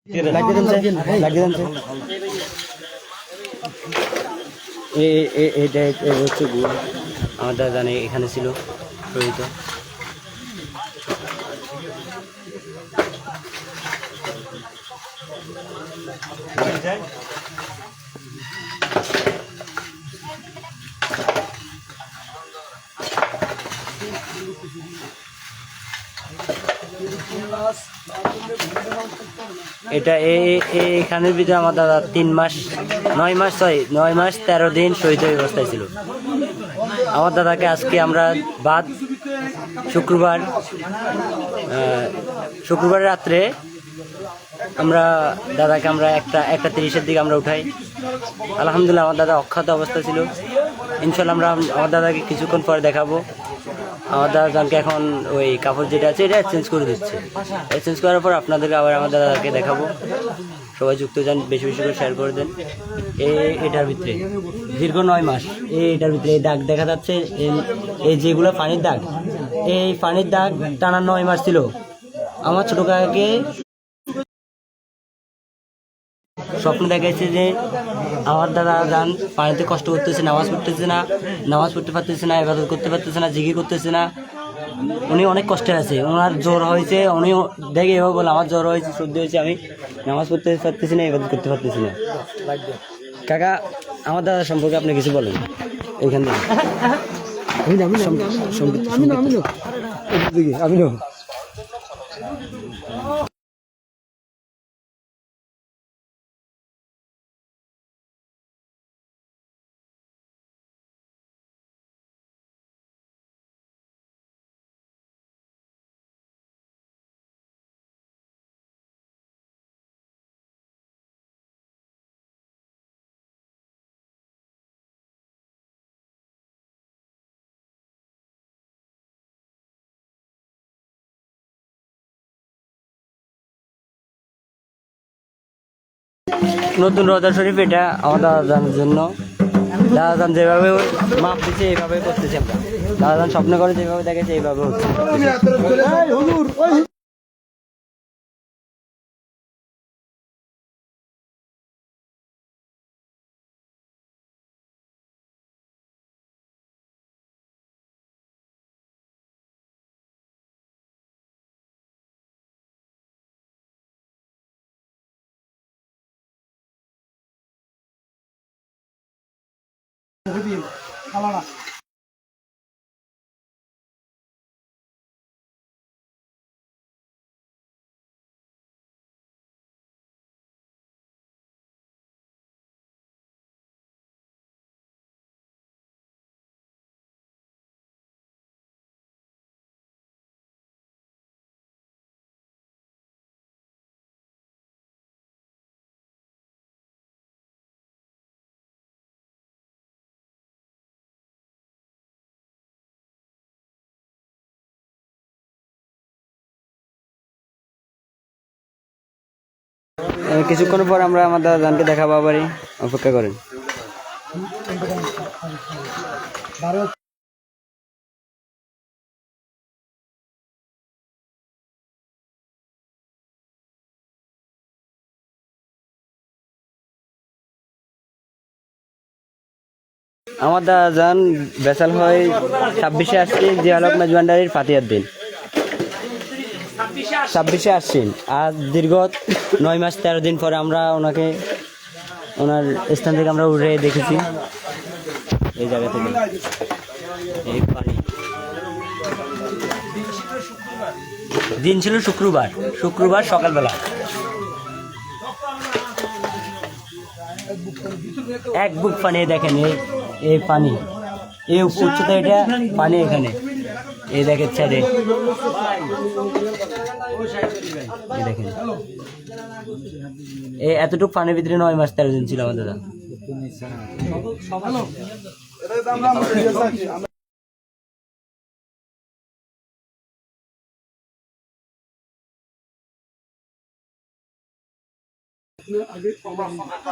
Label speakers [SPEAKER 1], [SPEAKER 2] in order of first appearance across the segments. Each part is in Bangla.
[SPEAKER 1] এটা হচ্ছে গুড় আমার দাদা জানে এখানে ছিল শহীদ। এটা এখানের ভিতরে আমার দাদা 9 মাস 13 দিন শহীদ অবস্থায় ছিল। আমার দাদাকে আজকে আমরা বাদ শুক্রবার রাত্রে দাদাকে আমরা একটা 30-এর দিকে আমরা উঠাই। আলহামদুলিল্লাহ আমার দাদা অক্ষত অবস্থা ছিল। ইনশাল্লাহ আমরা আমার দাদাকে কিছুক্ষণ পরে দেখাবো। আমার দাদাকে এখন ওই কাপড় যেটা আছে এটা চেঞ্জ করে দিচ্ছে। চেঞ্জ করার পর আপনাদেরকে আবার আমার দাদাকে দেখাবো। সবাই যুক্ত যান, বেশি বেশি করে শেয়ার করে দেন। এটার ভিতরে দীর্ঘ 9 মাস এটার ভিতরে এই দাগ দেখা যাচ্ছে, এই যেগুলো পানির দাগ, এই পানির দাগ টানা 9 মাস ছিল। আমার ছোট কাকাকে স্বপ্ন দেখাইছে যে আমার দাদা যান পানিতে কষ্ট করতেছে, নামাজ পড়তে পারতেছে না, ইবাদত করতে পারতেছে না, জিকির করতেছে না। উনি অনেক কষ্টে আছে, ওনার জ্বর হয়েছে। উনি দেখে এভাবে বলে আমার জ্বর হয়েছে, সর্দি হয়েছে, আমি নামাজ পড়তে পারতেছি না, ইবাদত করতে পারতেছি না। কাকা, আমার দাদা সম্পর্কে আপনি কিছু বলেন এইখান থেকে। আমি নতুন রোজা শরীফ, এটা আমার দাদার জন্য। দাদাজান যেভাবে মাপ দিচ্ছে এইভাবে করতেছি আমরা। দাদাজান স্বপ্ন করে যেভাবে দেখেছে এইভাবে হচ্ছে। কিছুক্ষণ পর আমরা আমার দাদাজানকে দেখা পাবারই অপেক্ষা করেন। আমার দাদাজান বেসাল হয় 26শে আশ্বিন জিয়ালক মেজবান্ডারির ফাতিহার দিন, 26শে আশ্বিন। আর দীর্ঘ 9 মাস 13 দিন পরে আমরা ওনাকে ওনার স্থান থেকে আমরা উঠে দেখেছি এই জায়গা থেকে। এই পানি দিন ছিল শুক্রবার সকালবেলা। এক বুক পানি দেখেন, এই পানি, এই উচ্চতা, এটা পানি এখানে এই দেখেন ছেড়ে, দেখেন এই এতটুকু পানির ভিতরে 9 মাস 13 দিন ছিল আমার দাদা।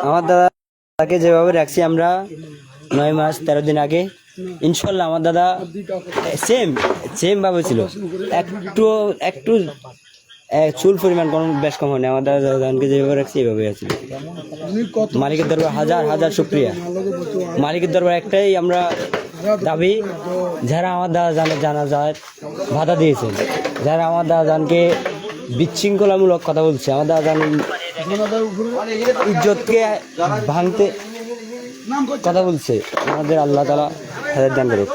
[SPEAKER 1] আমার দাদাকে যেভাবে রাখছি আমরা 9 মাস 13 দিন আগে, ইনশাল্লাহ আমার দাদা সেম ভাবে ছিল। একটু চুল পরিমাণ কোনো বেশ কম হয়নি। আমার দাদা দাদাকে যেভাবে রাখছি এভাবে আছে। মালিকের দরবার হাজার হাজার শুক্রিয়া। মালিকের দরবার একটাই আমরা দাবি, যারা আমার দাদা জানা যায় বাধা দিয়েছেন, যারা আমার দাদা জানকে বিশৃঙ্খলামূলক কথা বলছে, আমার দাদা জান ইজ্জতকে ভাঙতে কথা বলছে, আমাদের আল্লাহ তাআলা হেদায়েত দান করুক।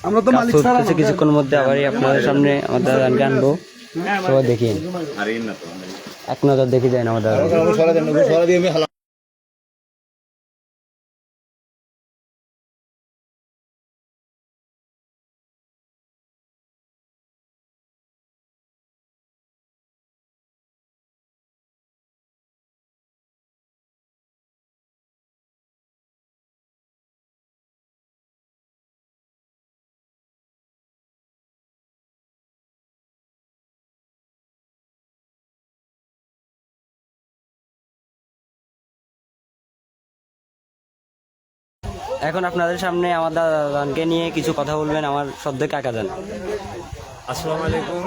[SPEAKER 2] আমরা তো মালিক ছাড়া
[SPEAKER 1] কিছুক্ষণের মধ্যে আবারই আপনাদের সামনে আমার দাদা গানকে আনবো, সবাই দেখিয়ে এক নজর দেখে যায় আমার দাদা। এখন আপনাদের সামনে আমার দাদা গানকে নিয়ে কিছু কথা বলবেন আমার শ্রদ্ধে কাকা যান।
[SPEAKER 3] আসসালামু আলাইকুম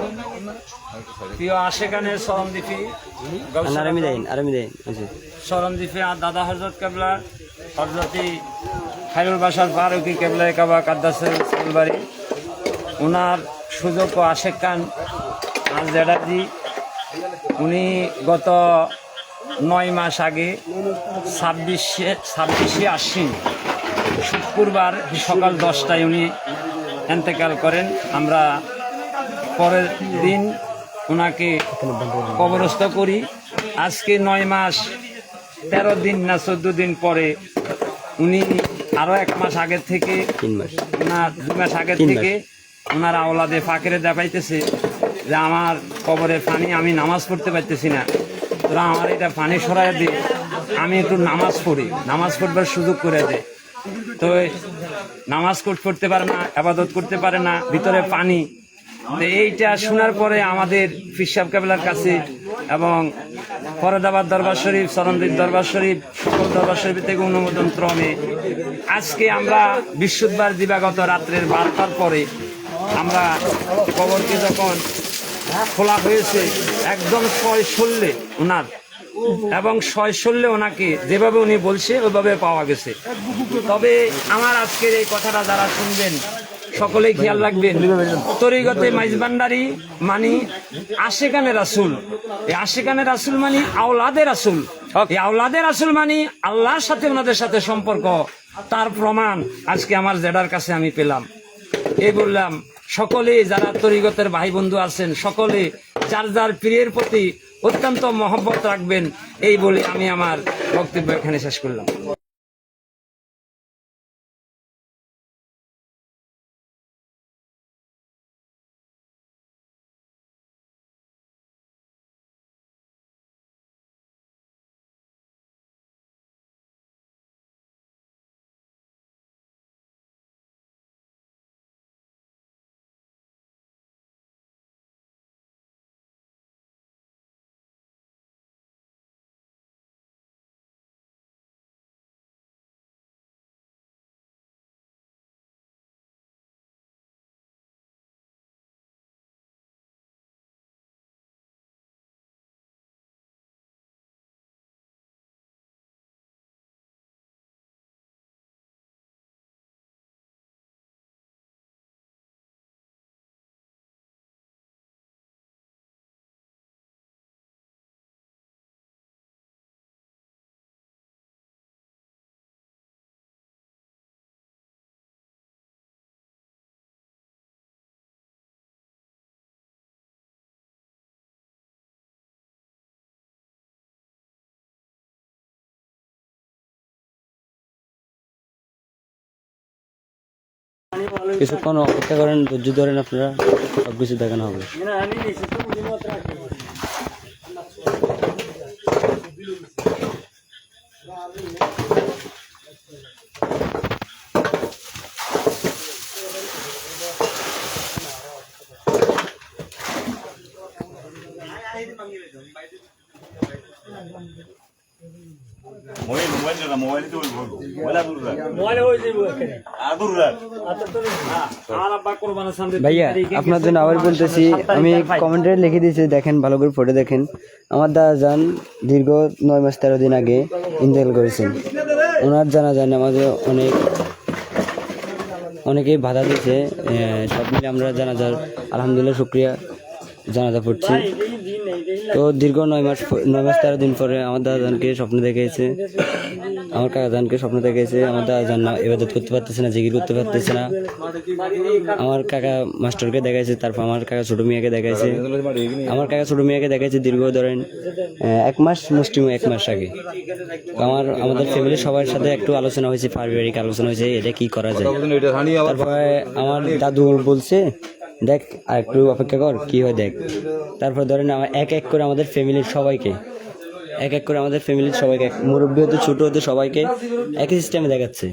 [SPEAKER 3] প্রিয় আশেকানের চরমদ্বীপী চরমদ্বীপে আর দাদা হজরত কেবলা হজরতি খায়রুল বাশার ফারুকি কেবলা কাবা কাদ্দাসের স্কুলবাড়ি, ওনার সুযোগ্য আশেক খান আজ জেডাজি, উনি গত 9 মাস আগে 26শে আশ্বিন শুক্রবার সকাল 10টায় উনি এন্তেকাল করেন। আমরা পরের দিন ওনাকে কবরস্থ করি। আজকে 9 মাস 13 দিন না 14 দিন পরে উনি আরো 1 মাস আগের থেকে
[SPEAKER 1] 3 মাস
[SPEAKER 3] ওনার 2 মাস আগের থেকে ওনার আওলাদে ফাঁকেরে দেখাইতেছে যে আমার কবরের পানি আমি নামাজ পড়তে পারতেছি না, তোরা আমার এটা পানি সরাই দে, আমি একটু নামাজ পড়ি, নামাজ পড়বার সুযোগ করে দে। তো নামাজ পড়তে পারে না, আবাদত করতে পারে না, ভিতরে পানি। তো এইটা শোনার পরে আমাদের পীর সাহেব কেবলার কাছে এবং ফরদাবাদ দরবার শরীফ, চরমদ্বীপ দরবার শরীফ, সকল দরবার শরীফ থেকে অনুমোদন ক্রমে আজকে আমরা বৃহস্পতিবার দিবাগত রাত্রের 12টার পরে আমরা কবরকে যখন খোলা হয়েছে একদম সয়সল্যে ওনার, এবং সয়সল্যে ওনাকে যেভাবে উনি বলছে ওইভাবে পাওয়া গেছে। তবে আমার আজকের এই কথাটা যারা শুনবেন সকলেই খেয়াল রাখবেন, তরিগতে মাইজবান্ডারি মানি আশেকানে রাসূল, এই আশেকানে রাসূল মানি আওলাদে রাসূল, এই আওলাদে রাসূল মানি আল্লাহর সাথে ওনাদের সাথে সম্পর্ক। তার প্রমাণ আজকে আমার জেডার কাছে আমি পেলাম। এই বললাম সকলে যারা তরিগতের ভাই বন্ধু আছেন সকলে যার যার পীরের প্রতি অত্যন্ত মহব্বত রাখবেন, এই বলে আমি আমার বক্তব্য এখানে শেষ করলাম।
[SPEAKER 1] কিছুক্ষণ অপেক্ষা করেন, ধৈর্য ধরেন, আপনারা সবকিছু দেখানো হবে। ভাইয়া আপনার জন্য আবার বলতেছি, আমি কমেন্টে লিখে দিয়েছি, দেখেন ভালো করে পড়ে দেখেন। আমার দাদা যান দীর্ঘ 9 মাস 13 দিন আগে ইন্তেকাল করেছেন। ওনার জানাজায় নামাজে অনেকেই বাধা দিয়েছে, সব মিলে আমরা জানাজার আলহামদুলিল্লাহ শুকরিয়া জানাজা পড়ছি। তো দীর্ঘ 9 মাস 13 দিন পরে আমার দাদাজানকে স্বপ্ন দেখেছে, আমার কাকাজানকে স্বপ্ন দেখেছে। আমার দাদাজান না ইবাদত করতে পারতেছে না, জিকির করতে পারতেছে না। আমার কাকা মাস্টারকে দেখাইছে, তারপর আমার কাকা ছোট মিয়াকে দেখাইছে। আমার কাকা ছোট মিয়াকে দেখাইছে দীর্ঘ ধরেন 1 মাস, মুষ্টিম 1 মাস আগে। আমাদের ফ্যামিলির সবার সাথে একটু আলোচনা হয়েছে, পারিবারিক আলোচনা হয়েছে, এটা কি করা যায়। তারপরে আমার দাদু বলছে দেখ আর একটু অপেক্ষা কর, কি হয় দেখ। তারপর ধরেন আমার এক এক করে আমাদের ফ্যামিলির সবাইকে মুরব্বী হতে ছোট হতে সবাইকে একই সিস্টেমে দেখাচ্ছে।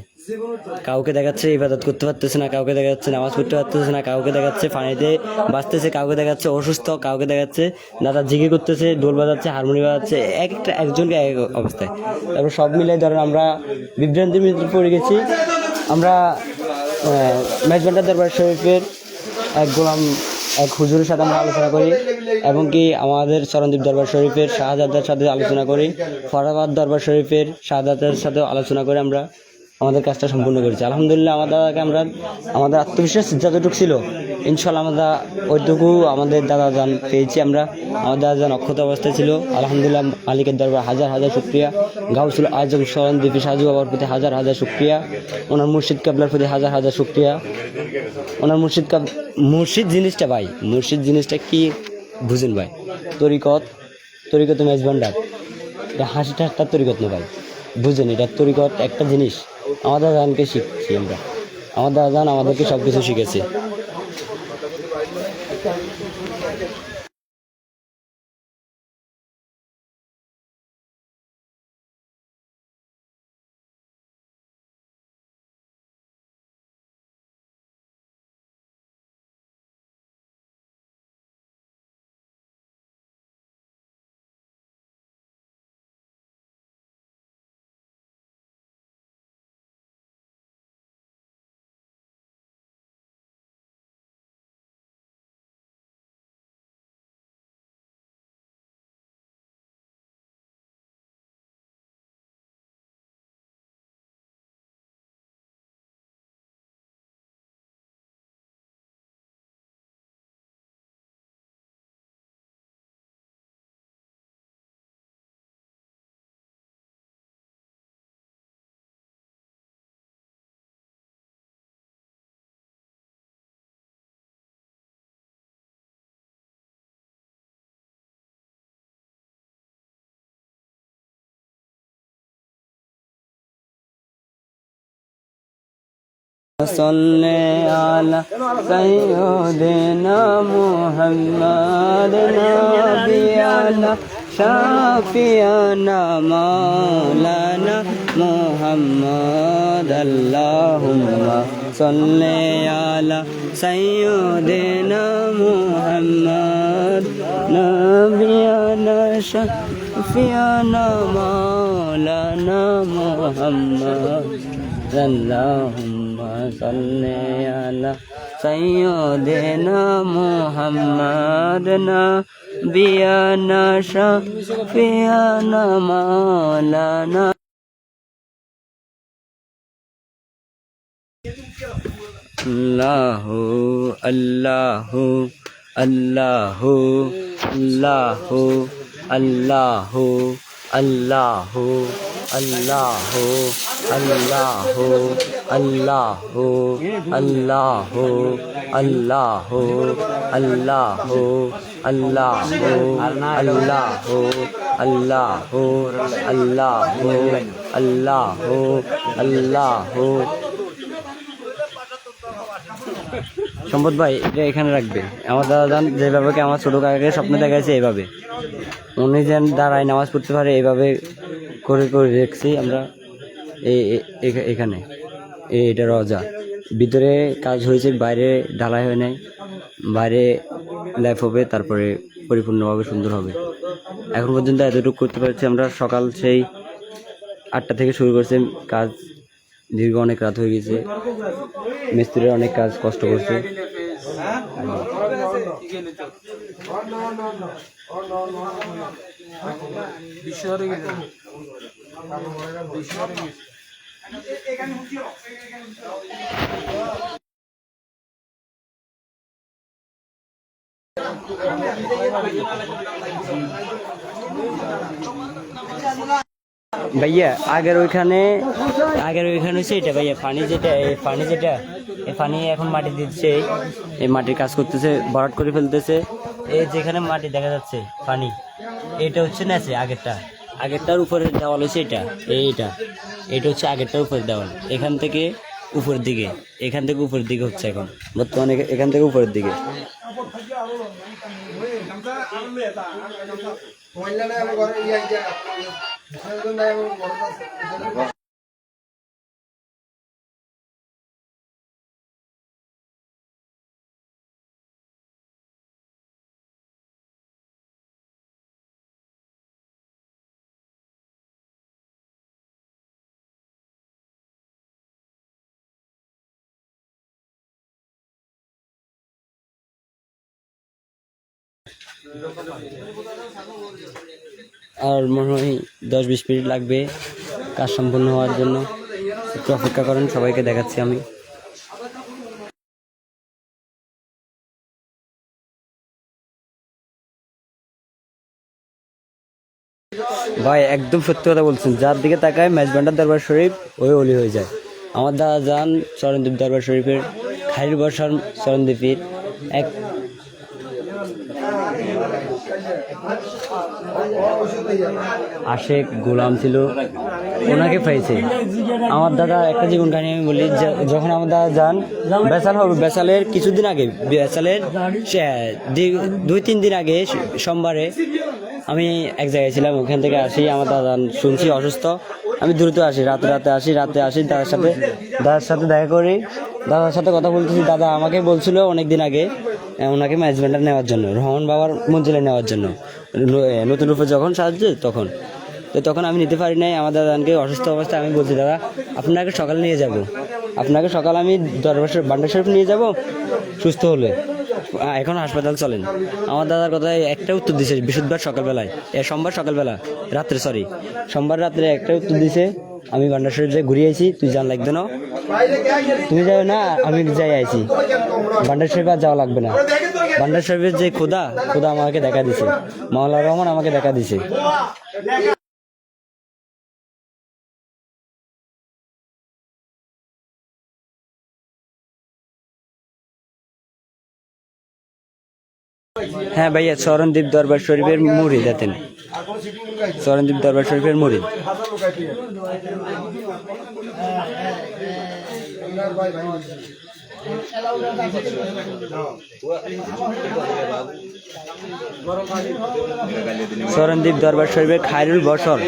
[SPEAKER 1] কাউকে দেখাচ্ছে ইবাদত করতে পারতেছে না, কাউকে দেখাচ্ছে নামাজ পড়তে পারতেছে না, কাউকে দেখাচ্ছে পানিতে বাঁচতেছে, কাউকে দেখাচ্ছে অসুস্থ, কাউকে দেখাচ্ছে দাদা জিকির করতেছে, ঢোল বাজাচ্ছে, হারমোনি বাজাচ্ছে, একজনকে এক অবস্থায়। তারপর সব মিলাই ধরেন আমরা বিভ্রান্তির মধ্যে পড়ে গেছি। আমরা মেজবান্ডার দরবার শরীফের এক হুজুরের সাথে আমরা আলোচনা করি, এবং কি আমাদের চরণদ্বীপ দরবার শরীফের শাহজাদার সাথে আলোচনা করি, ফরাবাদ দরবার শরীফের শাহজাদার সাথে আলোচনা করে আমরা আমাদের কাজটা সম্পূর্ণ করেছি। আলহামদুলিল্লাহ আমার দাদাকে আমাদের আত্মবিশ্বাস যতটুকু ছিল, ইনশাল্লাহ আমরা ওইটুকু আমাদের দাদা যান পেয়েছি। আমার দাদা যান অক্ষত অবস্থায় ছিল। আলহামদুলিল্লাহ মালিকের দরবার হাজার হাজার শুকরিয়া, গাউসুল আজম চরণদ্বীপী সাজু বাবার প্রতি হাজার হাজার শুকরিয়া, ওনার মুর্শিদ কাবলার প্রতি হাজার হাজার শুকরিয়া। ওনার মুর্শিদ জিনিসটা ভাই, মুর্শিদ জিনিসটা কি বুঝেন ভাই? তরিকত মেজবান্ডার, এটা হাসি ঠাট্টার তরিকত না ভাই, বুঝেন? এটা তরিকত একটা জিনিস। আমার দাদাজানকে শিখছি আমরা, আমার দাদাজান আমাদেরকে সব কিছু শিখেছে। صلی علی سیدنا محمد نبینا شافینا مولانا محمد اللهم صلی علی سیدنا محمد نبینا شافینا مولانا محمد اللهم صل على سيدنا محمد نبينا شفيعنا مولانا الله الله الله الله الله الله الله الله الله الله الله الله الله الله الله الله সম্পদ ভাই এটা এখানে রাখবে। আমার দাদা যেভাবে আমার ছোট কাকাকে স্বপ্ন দেখাইছে এইভাবে উনি যেন দাঁড়ায় নামাজ পড়তে পারে, এইভাবে করে করে রেখেছি আমরা। এখানে এটা রজা, ভিতরে কাজ হয়েছে, বাইরে ঢালাই হয় নাই, বাইরে ল্যাপ হবে, তারপরে পরিপূর্ণভাবে সুন্দর হবে। এখন পর্যন্ত এতটুকু করতে পারছি আমরা। সকাল সেই 8টা থেকে শুরু করছে কাজ, দীর্ঘ অনেক রাত হয়ে গেছে, মিস্ত্রিরা অনেক কাজ কষ্ট করছে। ভাইয়া আগের ওইখানে হচ্ছে এটা ভাইয়া পানি যেটা, এই পানি এখন মাটি দিচ্ছে, এই মাটির কাজ করতেছে, ভরাট করে ফেলতেছে। এই যেখানে মাটি দেখা যাচ্ছে পানি, এটা হচ্ছে না আগেরটার উপরে দেওয়াল হচ্ছে এটা হচ্ছে আগেরটার উপরে দেওয়াল। এখান থেকে উপরের দিকে হচ্ছে এখন বর্তমানে, এখান থেকে উপরের দিকে। আর মনে হয় 10-20 মিনিট লাগবে কাজ সম্পূর্ণ হওয়ার জন্য। একটু অপেক্ষা করেন, সবাইকে দেখাচ্ছি আমি। ভাই একদম সত্যি কথা বলছেন, যার দিকে তাকায় মেজবান্ডার দরবার শরীফ ওই অলি হয়ে যায়। আমার দাদা যান চরণদ্বীপ দরবার শরীফের খাইর বর্ষার চরণদ্বীপের এক আশেক গোলাম ছিল, ওনাকে পাইছে। আমার দাদা একটা জীবন কাহিনী আমি বলি, যখন আমার দাদা যান বেসাল হবে, বেসালের কিছুদিন আগে, বেসালের 2-3 দিন আগে সোমবারে আমি এক জায়গায় ছিলাম, ওখান থেকে আসি, আমার দাদা শুনছি অসুস্থ, আমি দ্রুত আসি, রাতে আসি দাদার সাথে দেখা করি, দাদার সাথে কথা বলতেছি। দাদা আমাকে বলছিল অনেকদিন আগে ওনাকে ম্যানেজমেন্টে নেওয়ার জন্য, রহমান বাবার মঞ্জিলে নেওয়ার জন্য, নতুন রূপে যখন সাহায্য তখন আমি নিতে পারি নাই। আমার দাদাকে অসুস্থ অবস্থায় আমি বলছি, দাদা আপনাকে সকালে নিয়ে যাব, আপনাকে সকালে আমি দরবার বান্ডার শরীফ নিয়ে যাব সুস্থ হলে, এখন হাসপাতাল চলেন। আমার দাদার কথায় একটা উত্তর দিছে বৃহস্পতিবার সকালবেলায়, সোমবার সকালবেলা রাত্রে, সোমবার রাত্রে একটা উত্তর দিছে, আমি বান্ডার শরীফ যাই ঘুরে আইছি, তুই জান লাগবে না, তুমি যাবে না, আমি যাই আইছি, বান্ডার শরীফ আর যাওয়া লাগবে না। বান্ডার শরীফের যে খোদা আমাকে দেখা দিছে, মাওলানা রহমান আমাকে দেখা দিছে। হ্যাঁ ভাইয়া, চরণদ্বীপ দরবার শরীফের মুরিদ আতেন, চরণদ্বীপ দরবার শরীফের মুরিদ। চরণদ্বীপ দরবার শরীফের খায়রুল বশর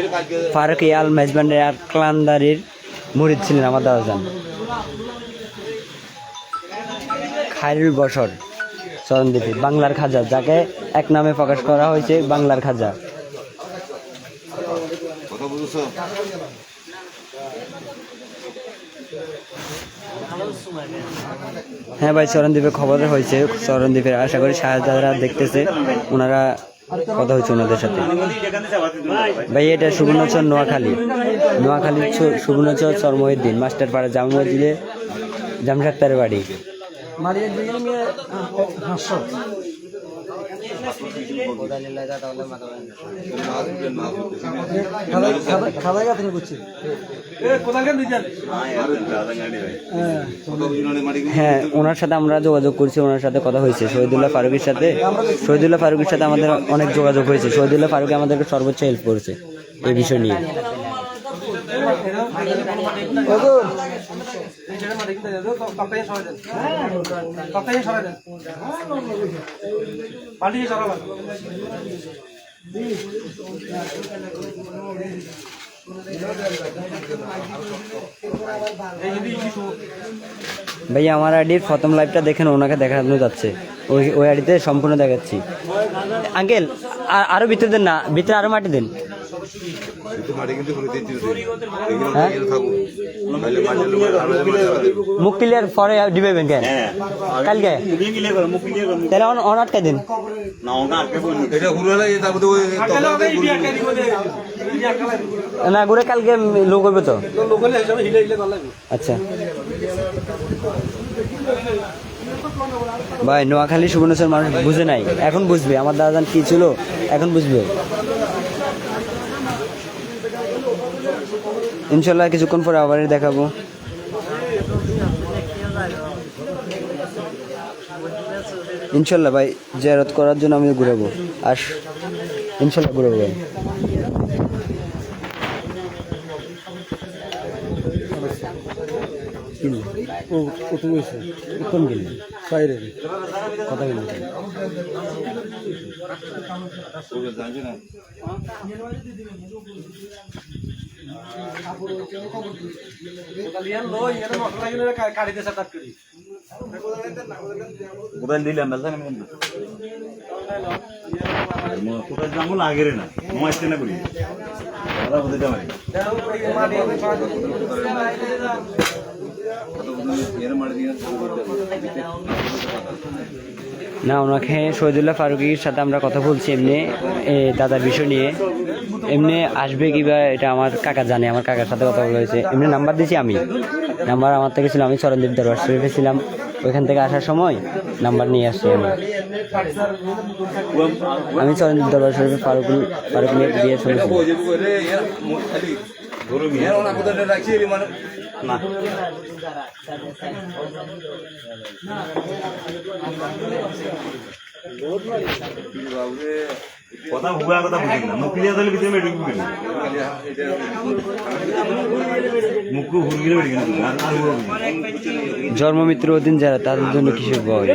[SPEAKER 1] ফারুক আল মেজবান্ডার আকলান্দারির মুরিদ ছিলেন আমার দাদা যান। খায়রুল বশর চরণদ্বীপে বাংলার খাজা, যাকে এক নামে প্রকাশ করা হয়েছে বাংলার খাজা। হ্যাঁ ভাই, চরণদ্বীপে খবর হয়েছে, চরণদ্বীপের আশা করি শাহজাদারা দেখতেছে, ওনারা কথা হয়েছে ওনাদের সাথে। ভাই এটা সুবর্ণচর নোয়াখালী সুবর্ণচর চরমহিউদ্দিন মাস্টার পাড়া জামা মসজিদে জামশাক্তারের বাড়ি। হ্যাঁ, ওনার সাথে আমরা যোগাযোগ করছি, ওনার সাথে কথা হয়েছে, শহীদুল্লাহ ফারুকের সাথে আমাদের অনেক যোগাযোগ হয়েছে। শহীদুল্লাহ ফারুক আমাদেরকে সর্বোচ্চ হেল্প করেছে এই বিষয় নিয়ে। ভাই আমার আইডির প্রথম লাইভটা দেখেন, ওনাকে দেখানো যাচ্ছে, ওই আইডিতে সম্পূর্ণ দেখাচ্ছি। আঙ্কেল আরো ভিতরে দেন না, ভিতরে আরো মাটি দেন। হ্যাঁ? মুখ ক্লিয়ার পরে দিবেন কেন কালকে, তাহলে অনাটকে দিন না ঘুরে কালকে লোক হইবে তো। আচ্ছা ভাই, নোয়াখালী সুবর্ণচর মানুষ বুঝে নাই, এখন বুঝবে। আমার দাদাজান কি ছিল এখন বুঝবে ইনশাল্লাহ। কিছুক্ষণ পরে আবার দেখাবো। ইনশাল্লাহ ভাই, জিয়ারত করার জন্য আমি ঘুরাবো, আর ইনশাল্লাহ ঘুরাবো ভাই। কোন গেল বাইরে কথা গেল
[SPEAKER 2] লাগে না না করি
[SPEAKER 1] না, ওনাকে শহীদুল্লাহ ফারুকীর সাথে আমরা কথা বলছি এমনি দাদার বিষয় নিয়ে। এমনি আসবে কিবা এটা আমার কাকা জানে, আমার কাকার সাথে কথা বলা হয়েছে। এমনি নাম্বার দিয়েছি আমি, নাম্বার আমার থেকে ছিল, আমি চরণদ্বীপ দরবার শরীফে ছিলাম, ওইখান থেকে আসার সময় নাম্বার নিয়ে আসছি আমি চরণদ্বীপ দরবার শরীফে ফারুক দিয়ে চলেছি।
[SPEAKER 2] কথা হুয়া কথা বুঝি না, মুখ ক্লিয়ার হলে ভিতরে মেডিকেল বুঝি না, মুখ হুরগিলে মেডিকেল বুঝি না।
[SPEAKER 1] জন্মমিত্র অধীন যারা, তাদের জন্য কিসের ভয়?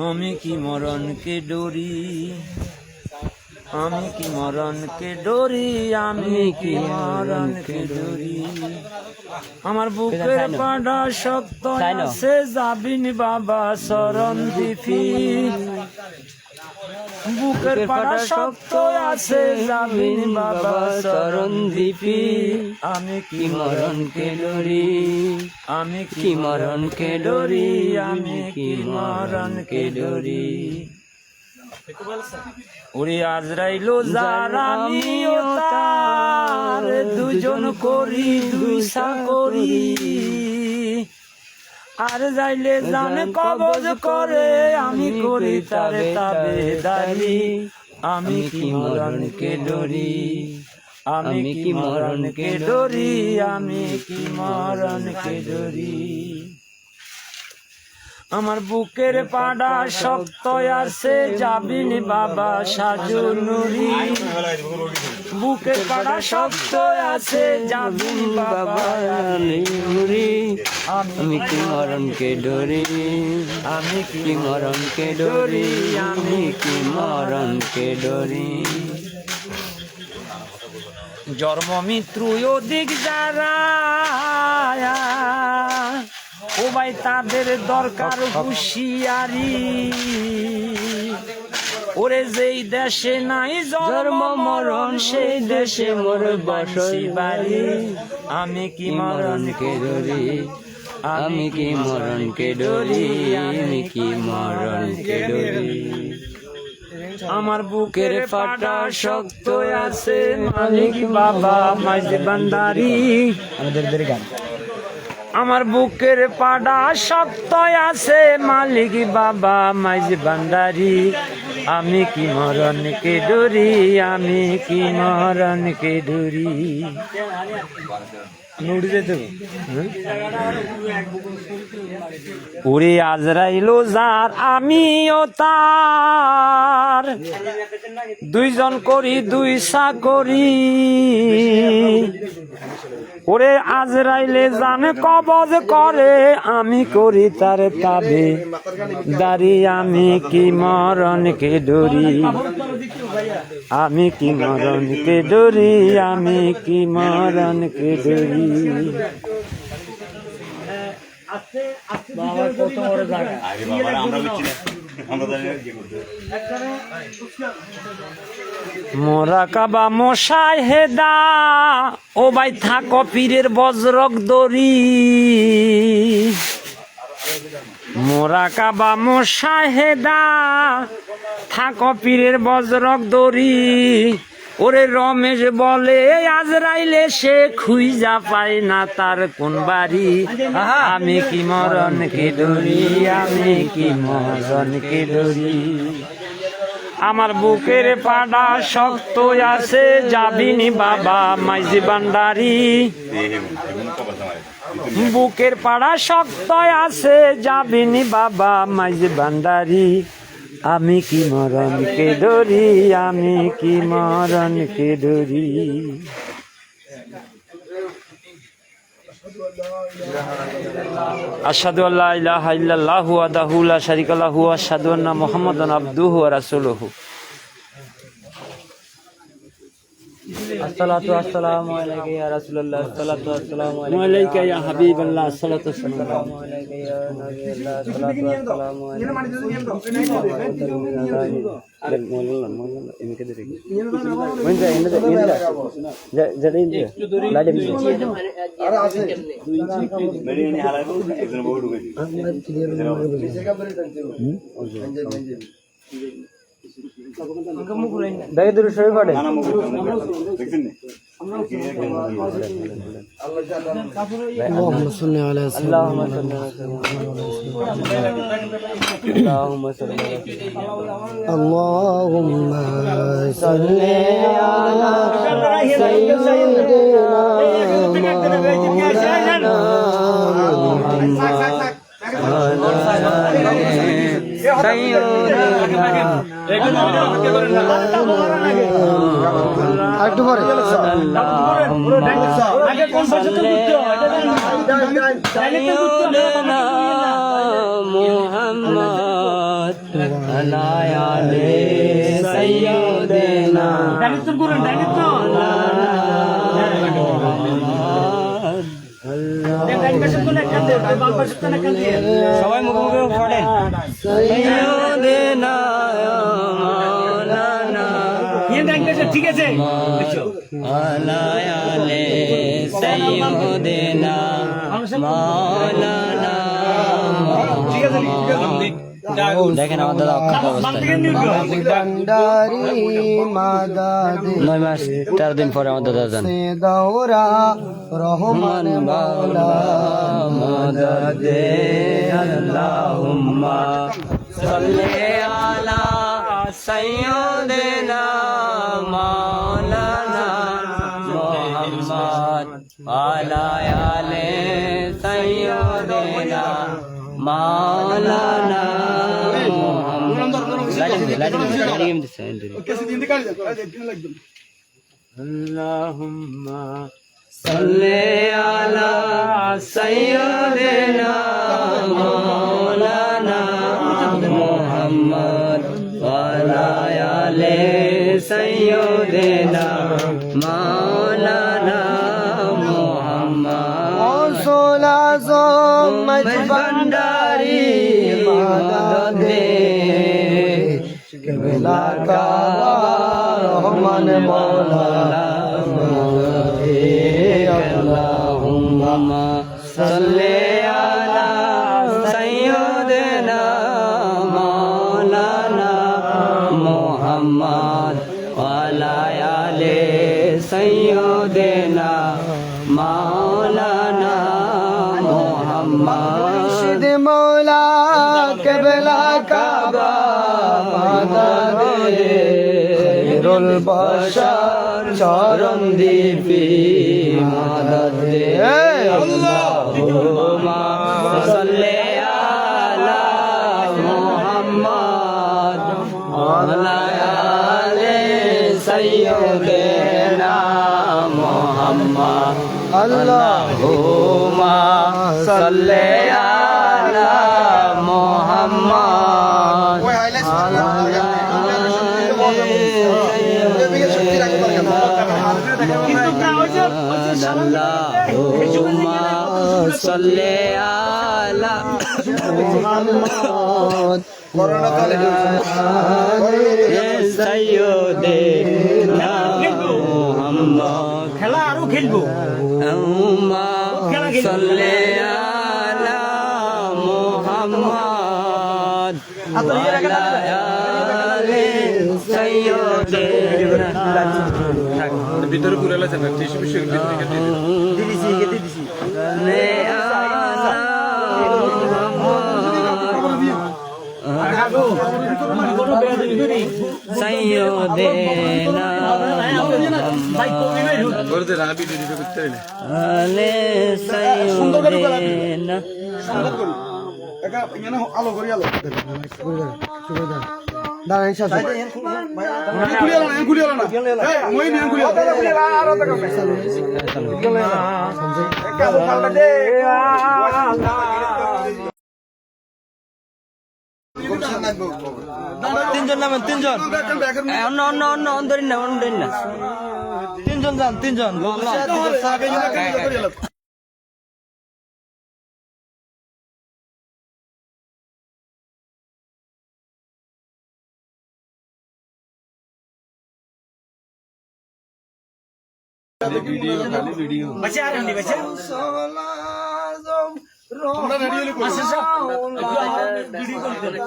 [SPEAKER 3] আমি কি মরণকে ডরি, আমি কি মরণকে ডরি, আমি কি মরণকে ডরি। আমার বুকের পাড়া শক্ত আছে, যাবিন বাবা শরণ দিফি। বুকের পাড়া শক্ত আছে, যাবিন বাবা শরণ দিফি। আমি কি মরণকে ডরি, আমি কি মরণকে ডরি, আমি কি মরণকে ডরি। ওরে আজরাইলো যার আমিও তার, দুজন করি দুই চাকরি। আর যাইলে জানে কবজ করে, আমি করি তারে তাবেদারি। আমি কি মরণকে ডরি, আমি কি মরণকে ডরি, আমি কি মরণকে ডরি। আমার বুকের পাড়া শক্ত আছে, যাবিন বাবা সাজু নুরি। বুকের পাড়া শক্ত আছে, যাবিন বাবা নুরি।
[SPEAKER 1] আমি কি মরণকে ডরি,
[SPEAKER 3] আমি
[SPEAKER 1] কি মরণকে ডরি, আমি কি মরণকে ডরি।
[SPEAKER 3] জন্মমিত্র অধিক যারা, ও ভাই তাদের দরকার হুঁশিয়ারি। ও ওরে যেই দেশে নাই জন্ম মরণ সেই দেশে মোর বসই বাড়ি আমি কি মরণকে ডরি আমি কি মরণকে ডরি আমি কি মরণকে ডরি আমার বুকের ফাটা শক্ত আছে মালিক বাবা মাঝ ভান্ডারি
[SPEAKER 1] আমাদের গান
[SPEAKER 3] আমার বুকের পাড়া শক্ত আছে মালিক বাবা মাঝ ভান্ডারি আমি কি মরণকে ডরি আমি কি মরণকে ডরি ওরে আজরাইলো যার আমিও তার দুইজন করি দুই চাকরি ওরে আজরাইলে জানে কবজ করে আমি করি তার তাবে দাঁড়ি আমি কি মরণকে ডরি আমি কি মরণকে ডরি আমি কি মরণকে ডরি
[SPEAKER 2] আরে বাবা আমরা বুঝছি না আমরা জানি না কি করতে
[SPEAKER 3] মোরা কাবা মশাই হেদা ও ভাই থাকো পীরের বজ্রক দড়ি মোরা কাবা মশাই হেদা থাকো পীরের বজ্রক দড়ি ওরে রমেশ বলে আজরাইলে সে খুঁজা পায় না তার কোন বাড়ি আমি কি মরণকে ডরি আমি কি মরণকে ডরি আমার বুকের পাড়া শক্ত আছে যাবিনি বাবা মাইজি ভান্ডারি বুকের পাড়া শক্ত আছে যাবিনি বাবা মাইজি ভান্ডারি আমি কি মরণকে ডরি আমি কি মরণকে ডরি আশহাদু আল্লা ইলাহা ইল্লাল্লাহু ওয়াহদাহু লা শারীকা লাহু ওয়া আশহাদু আন্না মুহাম্মাদান আবদুহু ওয়া রাসূলুহু
[SPEAKER 1] আসসালাতু আসসালামু আলাইকা ইয়া রাসূলুল্লাহ আসসালাতু আসসালামু
[SPEAKER 3] আলাইকা ইয়া হাবিবাল্লাহ আসসালাতু
[SPEAKER 1] আসসালামু আলাইকা ইয়া নবিয়াল্লাহ আসসালাতু আসসালামু
[SPEAKER 2] মেডিনি হালাইবো একজন বড় ঢুকেছি
[SPEAKER 1] দেখে দূরে সরে পড়ে
[SPEAKER 2] না মুখ দেখছেন না
[SPEAKER 1] اللهم صل على سيدنا اللهم صل على اللهم صل على একটু পরে মুহাম্মদ আলাইহি সাইয়্যিদিনা সবাই মুখে মুখে পড়েন সাইয়্যিদিনা মাওলানা ঠিক আছে আলাইহি সাইয়্যিদিনা মাওলানা দেখেন আমার দাদা অক্ষত অবস্থায় 9 মাস 13 দিন পরে আমার দাদা যান রহমান মাওলা মদদে আল্লাহুম্মা সাল্লি আলা সাইয়্যিদিনা মাওলানা মুহাম্মদ আলা আলি সাইয়্যিদিনা মাওলানা আল্লাহুম্মা সাল্লি আলা সাইয়্যিদিনা মাওলানা মুহাম্মদ ওয়ালা আলি সাইয়্যিদিনা মাওলানা মুহাম্মদ রাসূল আযম মজভান্ডারি মদদে
[SPEAKER 4] কেবলা কাবা রহমান মৌলা
[SPEAKER 1] আল্লাহুম্মা সাল্লি আলা সাইয়্যিদিনা মাওলানা মুহাম্মদ ওয়া আলা আলি সাইয়্যিদিনা মাওলানা মুহাম্মদ
[SPEAKER 4] মুর্শিদ মৌলা কেবলা কাবা মাদাদ খায়রুল বাশার চরণ দীপি মাদাদ
[SPEAKER 1] আল্লাহুম্মা সাল্লি আলা মুহাম্মদ ওয়া আলা আলি সাইয়্যিদিনা মুহাম্মদ আল্লাহুম্মা সাল্লি আলা মুহাম্মদ আল্লাহুম্মা সাল্লি আলা
[SPEAKER 4] মুহাম্মদ
[SPEAKER 1] সাইয়্যিদিনা মুহাম্মদ
[SPEAKER 5] খেলা আরো খেলবো
[SPEAKER 1] আল্লাহুম্মা সাল্লি আলা মুহাম্মদ ওয়া আলা আলি সাইয়্যিদিনা
[SPEAKER 6] ভিতরে পুরো এলাকা না টিস্যু পিস্যু
[SPEAKER 1] সাইয়্যিদিনা
[SPEAKER 6] বলতে রাবি দিদি করতে না
[SPEAKER 1] আলে সাইয়্যিদিনা
[SPEAKER 4] আলো করি আলো দাঁড়ান সাথে
[SPEAKER 1] তিনজন নামেন তিনজন অন্য অন্য অন্য অন্তরিন না অন্তরিন না তিনজন যান তিনজন
[SPEAKER 5] বাচ্চা আর নি বাচ্চা
[SPEAKER 4] তোমরা রেডি হলে করো
[SPEAKER 5] ভিডিও করে দেন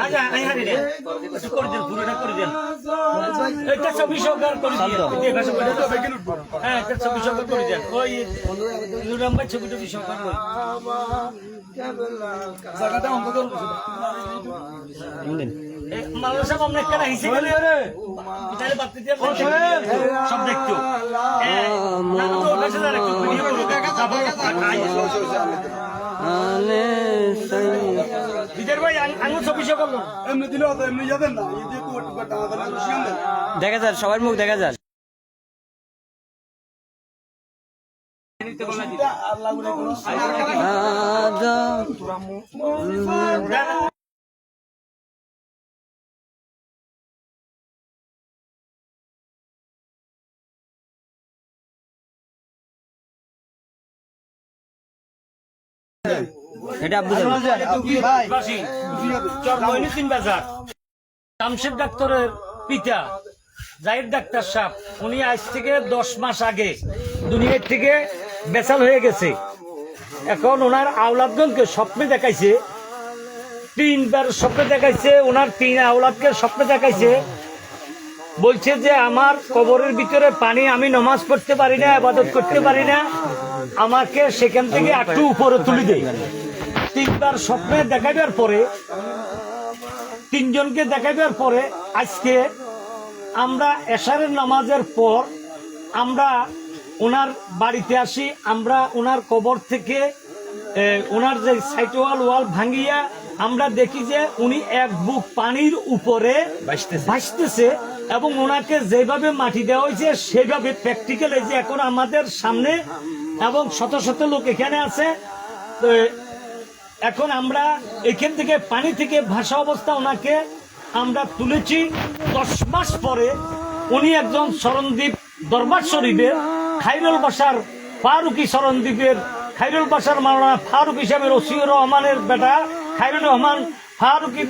[SPEAKER 5] আচ্ছা আই হারি রে একটু করে দেন পুরোটা করে দেন এটা ছবি সরকার করে দিন এই ভাষা বলে হ্যাঁ এটা ছবি সরকার করে দেন ওই লুরাম্বা ছবিটা সরকার করে
[SPEAKER 4] জায়গাটা অঙ্ক করব
[SPEAKER 5] মাওলানা সাহেব আমরা কেন হিসেবে গেলে তাহলে বাপতে দিয়ে সব দেখতো না তো ওটা সেটা একটু ভিডিও করে
[SPEAKER 1] আলে
[SPEAKER 5] বিদের ভাই আঙুল ছবি সরকার করলো
[SPEAKER 4] এমনি দিলে তো এমনি যাবেন না এই যে কোট টাকা দাও শিখান দেন
[SPEAKER 1] দেখা যায় সবার মুখ দেখা যায়
[SPEAKER 4] আল্লাহ বলে করো
[SPEAKER 1] এটা আব্দুল
[SPEAKER 5] মইনুদ্দিন বাজার জামশেদ ডাক্তারের পিতা জাহিদ ডাক্তার সাহেব উনি আজ থেকে 10 মাস আগে দুনিয়ার থেকে বেচাল হয়ে গেছে। এখন ওনার আওলাদগণকে স্বপ্নে দেখাইছে, 3 বার স্বপ্নে দেখাইছে, ওনার 3 আওলাদকে স্বপ্নে দেখাইছে, বলছে যে আমার কবরের ভিতরে পানি, আমি নামাজ পড়তে পারি না, ইবাদত করতে পারি না, আমাকে সেখান থেকে একটু উপরে তুলে দেয়। 3 বার স্বপ্নে দেখাইবার পরে, 3 জনকে দেখাইবার পরে আজকে আমরা এশারের নামাজের পর আমরা ওনার বাড়িতে আসি। আমরা ওনার কবর থেকে ওনার যে সাইড ওয়াল ভাঙিয়া আমরা দেখি যে উনি এক বুক পানির উপরে ভাসতেছে এবং ওনাকে যেভাবে মাটি দেওয়া হয়েছে সেভাবে প্র্যাকটিক্যাল এই যে এখন আমাদের সামনে এবং শত শত লোক এখানে আছে। তো এখন আমরা এখান থেকে পানি থেকে ভাসা অবস্থা ওনাকে আমরা তুলেছি। 10 মাস পরে উনি একজন শরণদ্বীপ দরবার শরীফের খাইরুল বাশার ফারুকি শরণদ্বীপের খাইরুল বাশার মাওলানা ফারুক হিসাবে রশিউর রহমানের বেটা খাইরুল রহমান ফারুকি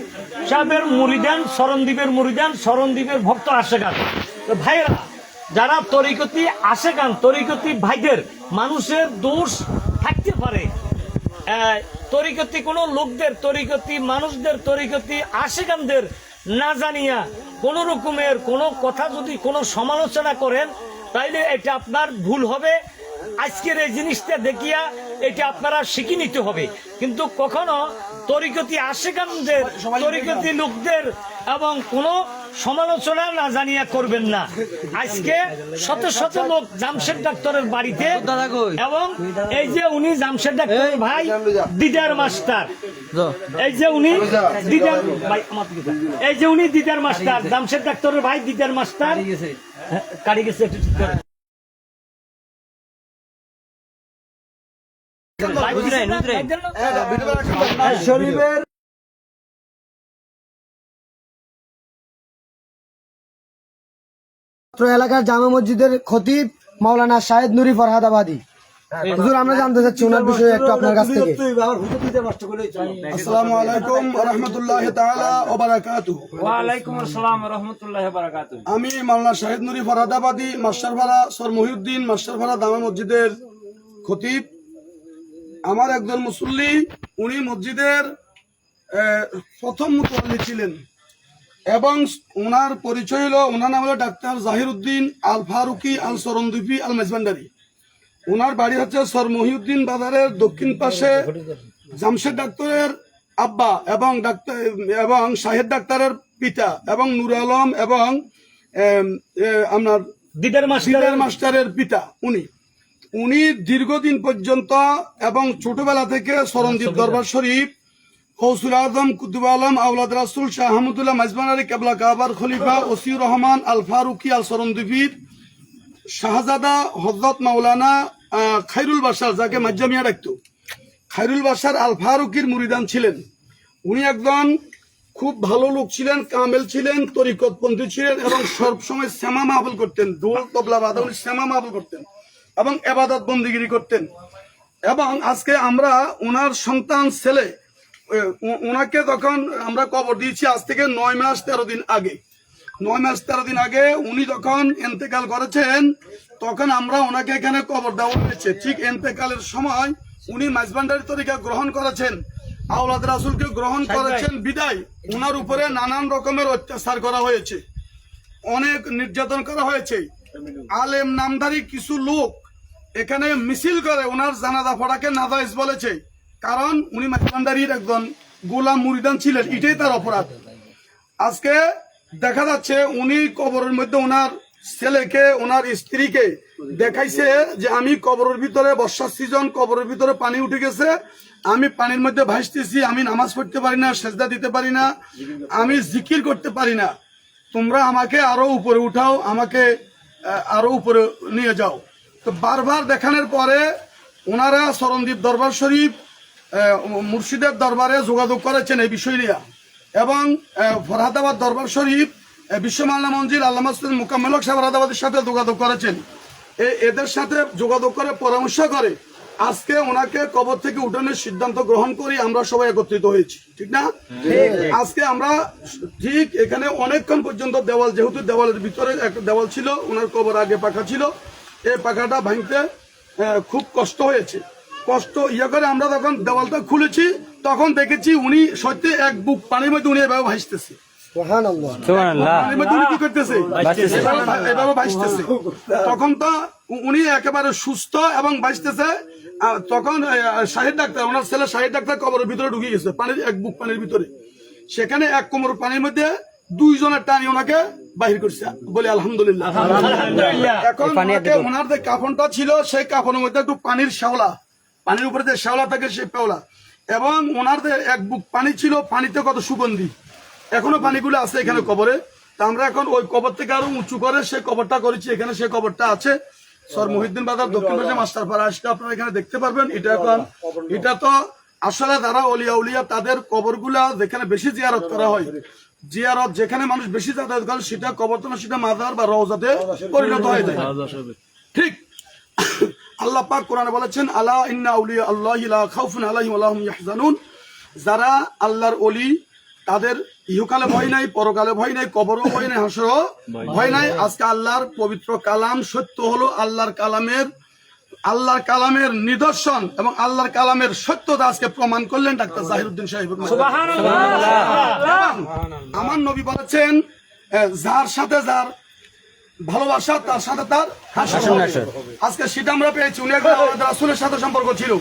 [SPEAKER 5] সাহেবের মুরিদান, শরণদ্বীপের মুরিদান, শরণদ্বীপের ভক্ত আশেকান। তো ভাইরা, যারা তরিকতি আশেকান, তরিকতি ভাইদের, মানুষের দোষ থাকতে পারে, তরিকতি কোনো লোকদের, তরিকতি মানুষদের, তরিকতি আশেকানদের না জানিয়া কোন রকমের কোনো কথা যদি কোনো সমালোচনা করেন, তাইলে এটা আপনার ভুল হবে। আজকের এই জিনিসটা দেখিয়া এটা আপনারা শিখে নিতে হবে। কিন্তু কখনো তরিকতি আশেকানদের, তরিকতি লোকদের এবং কোনো সমালোচনা না জানিয়া করবেন না। আজকে শত শত লোক জামশেদ ডাক্তারের বাড়িতে, এবং এই যে উনি জামশেদ ডাক্তারের ভাই দিদার মাস্টার, এই যে উনি দিদার ভাই, এই যে উনি দিদার মাস্টার, জামশেদ ডাক্তারের ভাই দিদার মাস্টার কারি গেছে একটু ঠিক করে।
[SPEAKER 4] শরীফের এলাকার জামা মসজিদের খতিব মাওলানা শাহেদ নুরি ফরহাদাবাদী। হুজুর, আমরা জানতে চাচ্ছি ওনার বিষয়ে একটু আপনার কাছ থেকে।
[SPEAKER 7] আসসালামু আলাইকুম ওয়া রাহমাতুল্লাহি তাআলা ওয়া বারাকাতুহু।
[SPEAKER 3] ওয়া আলাইকুম আসসালাম ওয়া রাহমাতুল্লাহি ওয়া বারাকাতুহু।
[SPEAKER 7] আমি মাওলানা শাহেদ নুরি ফরহাদাবাদী, মাস্টারপাড়া সর মহিউদ্দিন মাস্টারপাড়া জামা মসজিদের খতিব। আমার একজন মুসল্লি, উনি মসজিদের প্রথম মুতওয়াল্লি ছিলেন, এবং ওনার পরিচয় হলো, ওনার নাম হলো ডাক্তার জাহির উদ্দিন আল ফারুকি আল সরন্দীপি আল মেজবান্ডারি। ওনার বাড়ি হচ্ছে সর মহিউদ্দিন বাজারের দক্ষিণ পাশে। জামশেদ ডাক্তারের আব্বা এবং শাহেদ ডাক্তারের পিতা এবং নুর আলম এবং আপনার
[SPEAKER 5] দিদার
[SPEAKER 7] মাস্টারের পিতা উনি দীর্ঘদিন পর্যন্ত এবং ছোটবেলা থেকে সরঞ্জিত দরবার শরীফ, গৌসুল আজম কুতুব আলম আওলাদ রাসুল শাহ আহমদুল্লাহ মাইজবানারি কেবলা কাবার খলিফা ওসিউর রহমান আল ফারুকি আল সরন্দীপির শাহজাদা হযরত মাওলানা খায়রুল বাশার, যাকে মাজ্জামিয়া ডাকত, খায়রুল বাশার আল ফারুকির মুরিদান ছিলেন। উনি একজন খুব ভালো লোক ছিলেন, কামেল ছিলেন, তরিকতপন্থী ছিলেন, এবং সবসময় শ্যামা মাহফিল করতেন, ঢোল তবলা বাদা উনি শ্যামা মাহফিল করতেন এবং ইবাদত বন্দিগিরি করতেন। এবং আজকে আমরা ওনার সন্তান ছেলে, ওনাকে তখন আমরা কবর দিয়েছি আজ থেকে 9 মাস 13 দিন আগে। 9 মাস 13 দিন আগে উনি যখন ইন্তেকাল করেছেন, তখন আমরা ওনাকে এখানে কবর দেওয়া হয়েছে। ঠিক ইন্তেকালের সময় উনি মাইজবান্ডারি তরিকা গ্রহণ করেছেন, আওলাদ রাসূলকে গ্রহণ করেছেন, বিদায় ওনার উপরে নানান রকমের অত্যাচার করা হয়েছে, অনেক নির্যাতন করা হয়েছে। আলেম নামধারী কিছু লোক এখানে মিছিল করে ওনার জানাজা পড়াকে নাজায়েজ বলেছে, কারণ উনি মাইজবান্ডারির একজন গোলাম মুরিদান ছিলেন, এটাই তার অপরাধ। আজকে দেখা যাচ্ছে উনি কবরের মধ্যে ওনার ছেলেকে, ওনার স্ত্রীকে দেখাইছে যে আমি কবরের ভিতরে, বর্ষার সিজন, কবরের ভিতরে পানি উঠে গেছে, আমি পানির মধ্যে ভাসতেছি, আমি নামাজ পড়তে পারি না, সেজদা দিতে পারি না, আমি জিকির করতে পারি না, তোমরা আমাকে আরো উপরে উঠাও, আমাকে আরো উপরে নিয়ে যাও। তো বারবার দেখানোর পরে ওনারা সরণদ্বীপ দরবার শরীফ, মুর্শিদের দরবারে যোগাযোগ করেছেন এই বিষয় নিয়ে, এবং ফরহাদাবাদ দরবার শরীফ, বিশ্বমাল্লা মঞ্জিল আল্লামা মুকাম্মেল হক সাহেব ফরহাদাবাদের সাথে যোগাযোগ করেছেন। এদের সাথে যোগাযোগ করে পরামর্শ করে আজকে ওনাকে কবর থেকে উঠানোর সিদ্ধান্ত গ্রহণ করি, আমরা সবাই একত্রিত হয়েছি, ঠিক না? আজকে আমরা ঠিক এখানে অনেকক্ষণ পর্যন্ত দেওয়াল, যেহেতু দেওয়ালের ভিতরে একটা দেওয়াল ছিল, ওনার কবর আগে পাকা ছিল, এই পাকাটা ভাঙতে খুব কষ্ট হয়েছে। কষ্ট করে আমরা যখন দেওয়ালটা খুলেছি, তখন দেখেছি উনি সত্যি এক বুক পানির মধ্যে উনি এভাবে ভাসতেছে। পানির মধ্যে উনি কি করতেছে? এভাবে ভাসতেছে। তখন তো উনি একেবারে সুস্থ এবং ভাসতেছে। তখন শাহেদ ডাক্তার, ওনার ছেলে শাহেদ ডাক্তার কবরের ভিতরে ঢুকে গেছে, পানির এক বুক পানির ভিতরে। সেখানে এক কোমর পানির মধ্যে 2 জনের টানি ওনাকে বাহির করছে, বলে আলহামদুলিল্লাহ। এখন ওনার যে কাফনটা ছিল, সেই কাফনের মধ্যে একটু পানির শ্যাওলা, পানির উপরে যে শ্যাওলা থাকে সেই পেওলা, এবং ওনার যে এক বুক পানি ছিল, পানিতে কত সুগন্ধি, এখনো পানিগুলো আছে এখানে কবরে। তা আমরা এখন ওই কবর থেকে আরো উঁচু করে সেই কবরটা করেছি, এখানে সেই কবরটা আছে সর মহিউদ্দিন বাজার দক্ষিণ পাশে মাস্টারপাড়া আসলে আপনারা এখানে দেখতে পারবেন। এটা তো আসলে যারা অলিয়া উলিয়া তাদের কবরগুলা যেখানে বেশি জিয়ারত করা হয়, জিয়ারত যেখানে মানুষ বেশি যাতায়াত করে, সেটা কবর তো না, সেটা মাজার বা রওজাতে পরিণত হয়ে যায়। ঠিক আল্লাহ পাক কোরআনে বলেছেন, আলা ইন্না আউলিয়া আল্লাহি লা খাউফুন আলাইহিম ওয়া লা হুম ইয়াহজানুন, যারা আল্লাহর ওলি, তাদের ইহকালে ভয় নাই, পরকালে ভয় নাই, কবরও ভয় নাই, হাসরও ভয় নাই। আজকে আল্লাহর পবিত্র কালাম সত্য হলো, আল্লাহর কালামের নিদর্শন এবং আল্লাহর কালামের সত্যতা আজকে প্রমাণ করলেন ডাক্তার জাহিরউদ্দিন সাহেব। আমার নবী বলেছেন, যার সাথে যার ভালোবাসা তার সাথে তার হাসর। আজকে সেটা আমরা পেয়েছি। উনি একজন রাসূলের সাথে সম্পর্ক ছিল,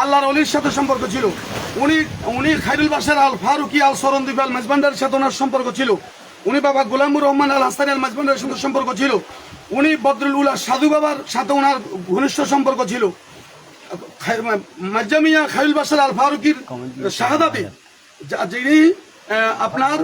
[SPEAKER 7] আল্লাহর ওলির সাথে সম্পর্ক ছিল। উনি খাইরুল বাশার আল ফারুকি আল সরন্দীপ আল মেজবান্ডারের সাথে ওনার সম্পর্ক ছিল। উনি বাবা গোলামুর রহমান আল হাসানি আল মেজবান্ডারের সাথে সম্পর্ক ছিল। উনি বদরুল উলা সাধু বাবার সাথে ওনার ঘনিষ্ঠ সম্পর্ক ছিল। মাজ্জামিয়া খাইরুল বাশার আল ফারুকির শাহাদাতে যিনি আপনার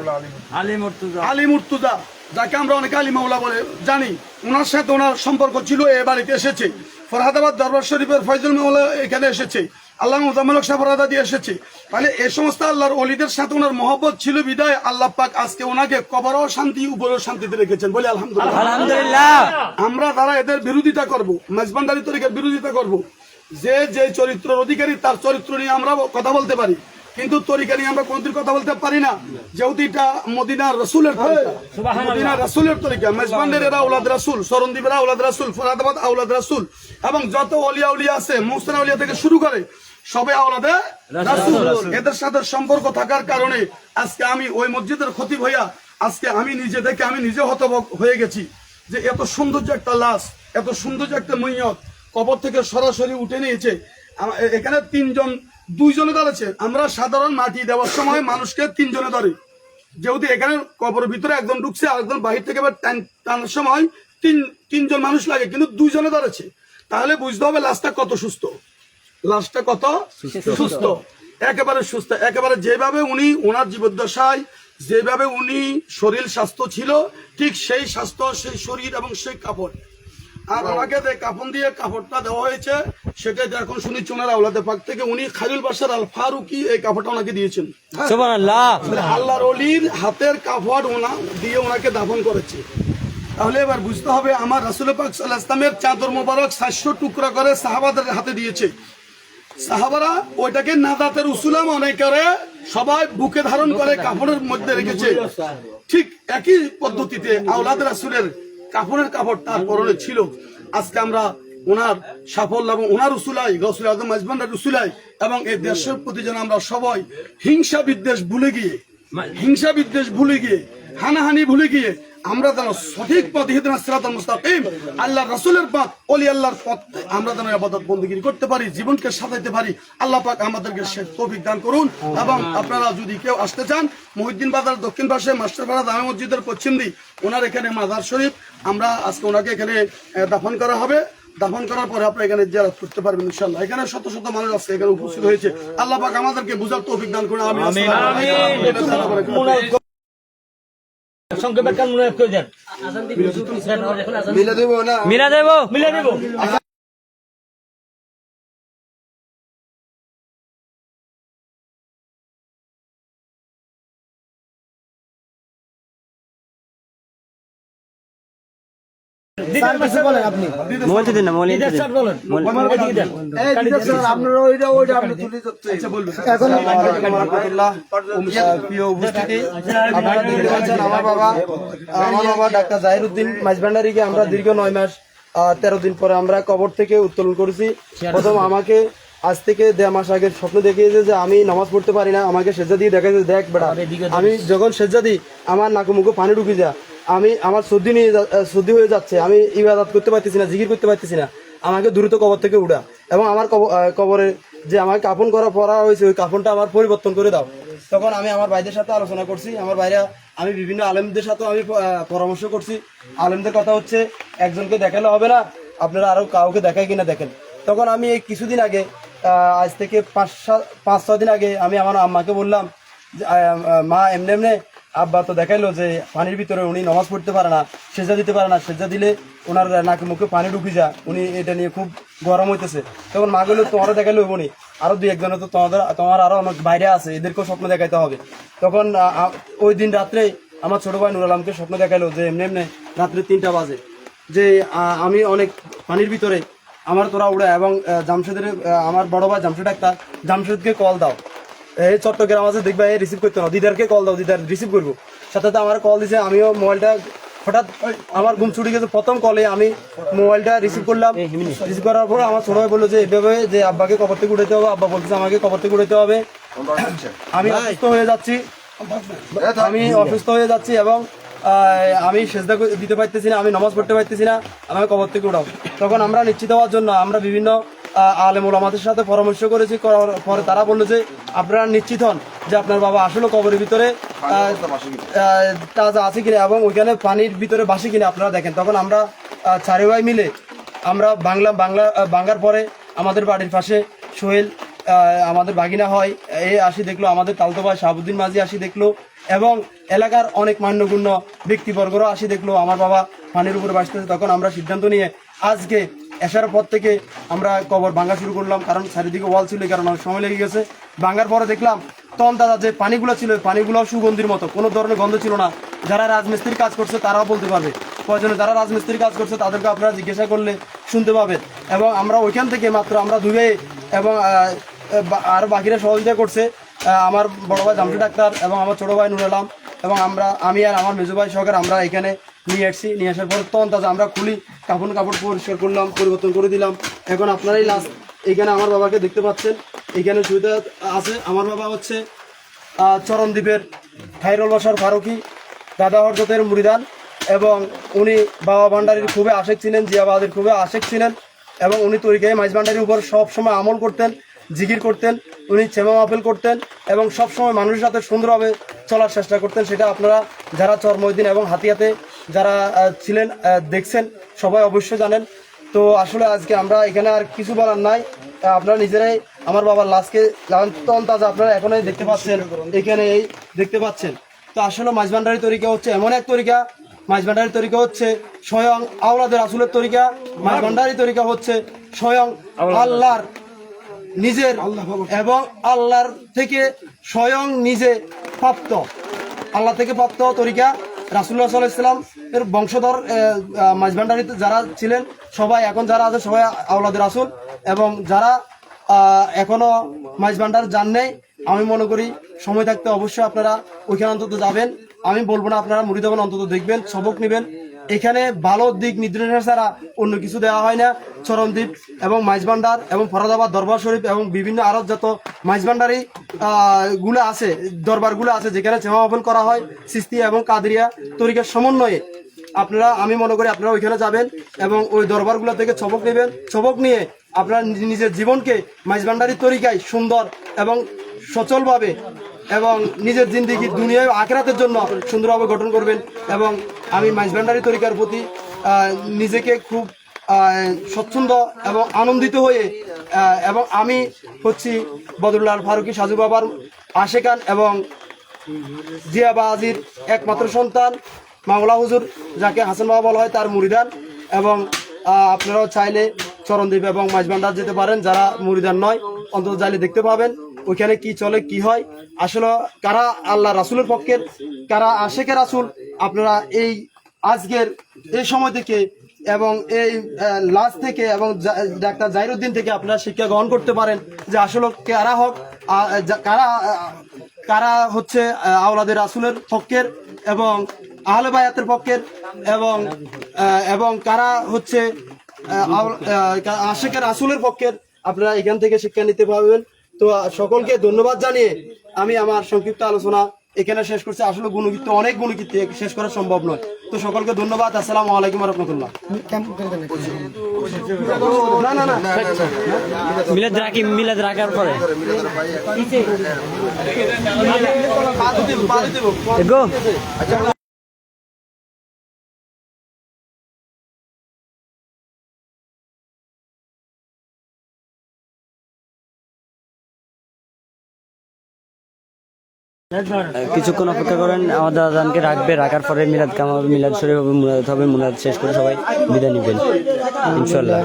[SPEAKER 7] আলী মুর্তুজা, যাকে আমরা অনেকে আলী মাওলা বলে জানি, ওনার সাথে ওনার সম্পর্ক ছিল। এ বাড়িতে এসেছে। ফরহাদাবাদ দরবার শরীফের ফয়জুল মাওলা এখানে এসেছে, আল্লাহ মুজাম্মেল শাহ ফরহাদা দিয়ে এসেছে। তাহলে এই সমস্ত আল্লাহর ওলিদের সাথে ওনার মহব্বত ছিল বিদায় আল্লাহ পাক আজকে ওনাকে কবরও শান্তি, উপরেও শান্তিতে রেখেছেন। বলি আলহামদুলিল্লাহ। আমরা তারা এদের বিরোধিতা করব, মেজবান্ডারি তরিকার বিরোধিতা করব। যে চরিত্রের অধিকারী তার চরিত্র নিয়ে আমরা কথা বলতে পারি, কিন্তু তরিকা নিয়ে আমরা কোনদিন কথা বলতে পারি না, যেহেতু এটা মদিনার রাসূলের তরিকা। মদিনার রাসূলের তরিকা। মেজবান্ডারের এরা আওলাদ রাসূল, সরন্দীপের আওলাদ রাসূল, ফরহাদাবাদ আওলাদ রাসূল, এবং যত ওলিয়া উলিয়া আছে মুহসিন আউলিয়া থেকে শুরু করে সবাই আওলাদে রাসূল। এদের সাথে সম্পর্ক থাকার কারণে আজকে আমি ওই মসজিদের খতিব হইয়া আজকে আমি নিজে দেখে আমি নিজে হতভম্ব হয়ে গেছি যে এত সৌন্দর্য একটা লাশ, এত সৌন্দর্য একটা মইয়ত কবর থেকে সরাসরি উঠে নিয়েছে। এখানে দুইজনে ধরেছে। আমরা সাধারণ মাটি দেওয়ার সময় মানুষকে তিনজনে ধরে, যেহেতু এখানে কবরের ভিতরে একজন ঢুকছে আর একজন বাহির থেকে টানার সময় তিনজন মানুষ লাগে, কিন্তু দুইজনে ধরেছে। তাহলে বুঝতে হবে লাশটা কত সুস্থ, লাশটা কত সুস্থ, একেবারে সুস্থ। একেবারে যেভাবে উনি ওনার জীবদ্দশায় যেভাবে উনি শরীর স্বাস্থ্য ছিল, ঠিক সেই স্বাস্থ্য, সেই শরীর এবং সেই কাপড়। আর ওনাকে কাফন দিয়ে কাপড়টা দেওয়া হয়েছে, সেটা এখন শুনেছি ওনার আওলাদে পাক থেকে উনি খাইরুল বাশার আল ফারুকি এই কাপড়টা ওনাকে দিয়েছেন। আল্লাহর ওলির হাতের কাপড় ওনা দিয়ে ওনাকে দাফন করেছে। তাহলে এবার বুঝতে হবে আমার রাসূল পাক সাল্লাল্লাহু আলাইহি ওয়াসাল্লামের চাদর মোবারক 400 টুকরা করে সাহাবাদের হাতে দিয়েছে। সাহাবারা ওইটাকে নাদাতের উসুলা মনে করে সবাই বুকে ধারণ করে কাপড়ের মধ্যে রেখেছে। ঠিক একই পদ্ধতিতে আওলাদ রাসূলের কাপড়ের কাপড় তার পরনে ছিল। আজকে আমরা ওনার সাফল্য এবং ওনার উসুলাই গৌসুল আজম মেজবান্ডার উসুলাই এবং এই দেশের প্রতি যেন আমরা সবাই হিংসা বিদ্বেষ ভুলে গিয়ে হানাহানি ভুলে গিয়ে আমরা যেন সঠিক পথ ইহদিনাস সিরাতাল মুস্তাকিম আল্লাহর রাসূলের পথ, ওলি আল্লাহর পথ আমরা যেন ইবাদত বন্দেগী করতে পারি, জীবনকে সাজাইতে পারি। আল্লাহ পাক আমাদেরকে সে তৌফিক দান করুন। এবং আপনারা যদি কেউ আসতে চান, মহিউদ্দিন বাজার দক্ষিণ পাশে মাস্টারপাড়া জামে মসজিদের পশ্চিম দিক ওনার এখানে মাজার শরীফ, আমরা আজকে ওনাকে এখানে দাফন করা হবে। দাফন করার পরে আপনারা এখানে জিয়ারত করতে পারবেন ইনশাআল্লাহ। এখানে শত শত মানুষ আছে, এখানে উপস্থিত হয়েছে। আল্লাহ পাক আমাদেরকে বুঝার তৌফিক দান করুন। আমিন।
[SPEAKER 5] সংক্ষেপে কান মনে করে দেন।
[SPEAKER 1] মিলা দেবো।
[SPEAKER 4] স্যার কিছু বলেন আপনি।
[SPEAKER 1] মোবাইল দিন না, মোবাইল দিন।
[SPEAKER 5] বলেন
[SPEAKER 4] আপনারা ওইটা আপনি তুলে ধরতে এখন প্রিয় উপস্থিতি, আপনারা দেখতে পাচ্ছেন আমার বাবা ডাক্তার জাহিরউদ্দিন মাইজভান্ডারীকে আমরা দীর্ঘ 9 মাস 13 দিন পরে আমরা কবর থেকে উত্তোলন করেছি। প্রথম আমাকে আজ থেকে 1.5 মাস আগে স্বপ্ন দেখিয়েছে যে আমি নামাজ পড়তে পারি না, আমাকে সেজদা দিয়ে দেখাইছে, দেখ বেটা আমি যখন সেজদা দিই আমার নাকে মুখে পানি ঢুকে যায়, আমার সর্দি হয়ে যাচ্ছে, আমি ইবাদত করতে পারতেছি না, জিকির করতে পারতেছি না, আমাকে দ্রুত কবর থেকে উঠা এবং আমার কবরে যে আমাকে কাফন পরা হয়েছে ওই কাফনটা আমার পরিবর্তন করে দাও। তখন আমি আমার ভাইদের সাথে আলোচনা করছি, আমার ভাইরা আমি বিভিন্ন আলেমদের সাথেও আমি পরামর্শ করছি। আলেমদের কথা হচ্ছে একজনকে দেখালে হবে না, আপনারা আরো কাউকে দেখায় কিনা দেখেন। তখন আমি এই কিছুদিন আগে, আজ থেকে 5-6 দিন আগে আমি আমার আম্মাকে বললাম, মা এমনি আব্বা তো দেখাইলো যে পানির ভিতরে উনি নামাজ পড়তে পারে না, সেজদা দিতে পারে না, সেজদা দিলে ওনার নাকে মুখে পানি ঢুকে যায়, উনি এটা নিয়ে খুব গরম হইতেছে। তখন মা গেলো তোমারও দেখাইলো উনি আরো 2-1জনে তো তোমার আরো অনেক বাইরে আছে, এদেরকেও স্বপ্ন দেখাইতে হবে। তখন ওই দিন রাত্রে আমার ছোট ভাই নুর আলমকে স্বপ্ন দেখাইলো যে এমনি রাত্রে 3টা বাজে যে আমি অনেক পানির ভিতরে, আমার তোরা উড়া এবং জামশেদের আমার বড় ভাই জামশেদ ডাক্তার, জামশেদকে কল দাও। এই চট্টগ্রাম আছে দেখবা এই রিসিভ করতে না, দিদারকে কল দাও, দিদার রিসিভ করবো। সাথে সাথে আমার কল দিছে, আমিও মোবাইলটা হঠাৎ আমার ঘুম ছুটি গেছে, প্রথম কলে আমি মোবাইলটা রিসিভ করলাম। রিসিভ করার পর আমার ছোট ভাই বললো যে এভাবে যে আব্বাকে কবর থেকে উঠাতে হবে, আব্বা বলতেছে আমাকে কবর থেকে উঠাতে হবে, আমি অসুস্থ হয়ে যাচ্ছি, এবং আমি সেজদা দিতে পারতেছি না, আমি নামাজ পড়তে পারতেছি না, আমাকে কবর থেকে উঠাও। তখন আমরা নিশ্চিত হওয়ার জন্য আমরা বিভিন্ন আলেম ওলামাদের সাথে পরামর্শ করেছি, করার পরে তারা বললো যে আপনারা নিশ্চিত হন যে আপনার বাবা আসলে কবরের ভিতরে তাজা আছে কিনা এবং ওইখানে পানির ভিতরে বাসি কিনা আপনারা দেখেন। তখন আমরা চারি ভাই মিলে আমরা বাংলার পরে আমাদের বাড়ির পাশে সোহেল আমাদের বাগিনা হয় এ আসি দেখলো, আমাদের তালতো ভাই শাহাবুদ্দিন মাঝি আসি দেখলো, এবং এলাকার অনেক মান্যগণ্য ব্যক্তিবর্গরা আসি দেখলো আমার বাবা পানির উপরে বাসতেছে। তখন আমরা সিদ্ধান্ত নিয়ে আজকে এসার পর থেকে আমরা কবর ভাঙা শুরু করলাম, কারণ চারিদিকে ওয়াল ছিল, কারণ অনেক সময় লেগে গেছে। ভাঙার পরে দেখলাম তখন দাদা যে পানিগুলো ছিল, পানিগুলো সুগন্ধির মতো, কোনো ধরনের গন্ধ ছিল না। যারা রাজমিস্ত্রির কাজ করছে তারাও বলতে পারবে, প্রয়োজনে যারা রাজমিস্ত্রির কাজ করছে তাদেরকে আপনারা জিজ্ঞাসা করলে শুনতে পাবেন। এবং আমরা ওইখান থেকে মাত্র আমরা ধুয়ে এবং আর বাকিরা সহযোগিতা করছে আমার বড় ভাই জামশিদ ডাক্তার এবং আমার ছোট ভাই নুর আলম, এবং আমি আর আমার মেজো ভাই সহকারে আমরা এখানে নিয়ে আসছি। নিয়ে আসার পর তখন তাজা আমরা খুলি, কাপড় পরিষ্কার করলাম, পরিবর্তন করে দিলাম। এখন আপনারাই লাস্ট এখানে আমার বাবাকে দেখতে পাচ্ছেন, এখানে সুবিধা আছে। আমার বাবা হচ্ছে চরণদ্বীপের খায়রুল বাশার ফারুকি দাদা হরজতের মুরিদান, এবং উনি বাবা ভান্ডারীর খুবই আশেক ছিলেন, জিয়াবাদের খুবই আশেক ছিলেন, এবং উনি তরিকায় মাইজ ভান্ডারীর উপর সবসময় আমল করতেন, জিকির করতেন, উনি চেমা মাহফিল করতেন, এবং সবসময় মানুষের সাথে সুন্দরভাবে চলার চেষ্টা করতেন। সেটা আপনারা যারা চরমদিন এবং হাতিয়াতে যারা ছিলেন দেখছেন সবাই অবশ্যই জানেন। তো আসলে আজকে আমরা এখানে আর কিছু বলার নাই, আপনারা নিজেরাই আমার বাবার লাশকে তাজা আপনারা এখনই দেখতে পাচ্ছেন, এখানে এই দেখতে পাচ্ছেন। তো আসলে মাইজ ভান্ডারী তরিকা হচ্ছে এমন এক তরিকা, মাইজ ভান্ডারী তরিকা হচ্ছে স্বয়ং আওলাদের রাসূলের তরিকা, মাইজ ভান্ডারী তরিকা হচ্ছে স্বয়ং আল্লাহর নিজের এবং আল্লাহর থেকে স্বয়ং নিজে প্রাপ্ত, আল্লাহ থেকে প্রাপ্ত তরিকা। রাসূলুল্লাহ সাল্লাল্লাহু আলাইহি ওয়াসাল্লাম এর বংশধর মাইজ ভান্ডারী যারা ছিলেন সবাই, এখন যারা আছে সবাই আওলাদের রাসূল, এবং যারা এখনো মাইজ ভান্ডার যান নেই, আমি মনে করি সময় থাকতে অবশ্যই আপনারা ওইখানে অন্তত যাবেন। আমি বলবো না, আপনারা মুরিদ হবেন, অন্তত দেখবেন, সবক নেবেন। এখানে ভালো দিক নির্দেশনা ছাড়া অন্য কিছু দেওয়া হয় না। চরণদ্বীপ এবং মাইজ ভান্ডার এবং ফরাদাবাদ দরবার শরীফ এবং বিভিন্ন আরো যত মাইজ ভান্ডারী গুলো আছে, দরবারগুলো আছে, যেখানে চেমা মাহফিল করা হয় সিস্তি এবং কাদরিয়া তরিকার সমন্বয়ে, আপনারা আমি মনে করি আপনারা ওইখানে যাবেন এবং ওই দরবারগুলো থেকে সবক নেবেন। সবক নিয়ে আপনারা নিজের জীবনকে মাইজ ভান্ডারী তরিকায় সুন্দর এবং সচলভাবে এবং নিজের জিন্দেগি দুনিয়ায় আখিরাতের জন্য সুন্দরভাবে গঠন করবেন। এবং আমি মাইজ ভান্ডারী তরিকার প্রতি নিজেকে খুব স্বচ্ছন্দ এবং আনন্দিত হয়ে, এবং আমি হচ্ছি বদরুল্লাহ ফারুকি সাজু বাবার আশেকান এবং জিয়া বাজির একমাত্র সন্তান মাওলা হুজুর, যাকে হাসান বাবা বলা হয়, তার মুরিদান। এবং আপনারাও চাইলে চরণদ্বীপ এবং মাইজ ভান্ডার যেতে পারেন, যারা মুরিদান নয় অন্তত চাইলে দেখতে পাবেন ওইখানে কি চলে কি হয়, আসলে কারা আল্লাহ রাসূলের পক্ষের, কারা আশেকের রাসূল। আপনারা এই আজকের এই সময় থেকে এবং এই লাশ থেকে এবং ডাক্তার জাহিরউদ্দিন থেকে আপনারা শিক্ষা গ্রহণ করতে পারেন যে আসলে কারা হক, কারা হচ্ছে আওলাদের রাসূলের পক্ষের এবং আহলে বায়াতের পক্ষের, এবং কারা হচ্ছে আশেকের রাসূলের পক্ষের। আপনারা এখান থেকে শিক্ষা নিতে পারবেন। তো সকলকে ধন্যবাদ জানিয়ে আমি আমার সংক্ষিপ্ত আলোচনা এখানে শেষ করছি। আসলে গুণগীত অনেক গুণগীত শেষ করা সম্ভব নয়। তো সকলকে ধন্যবাদ। আসসালামু আলাইকুম ওয়া রাহমাতুল্লাহ। না
[SPEAKER 1] মিলাদ রাখার পরে গো কিছুক্ষণ অপেক্ষা করেন, আমাদের আজানকে রাখার পরে মিলাদ কামা হবে, মিলাদ শরীফ হবে, মুনাজাত হবে, মুনাজাত শেষ করে সবাই বিদায় নেবেন ইনশাল্লাহ।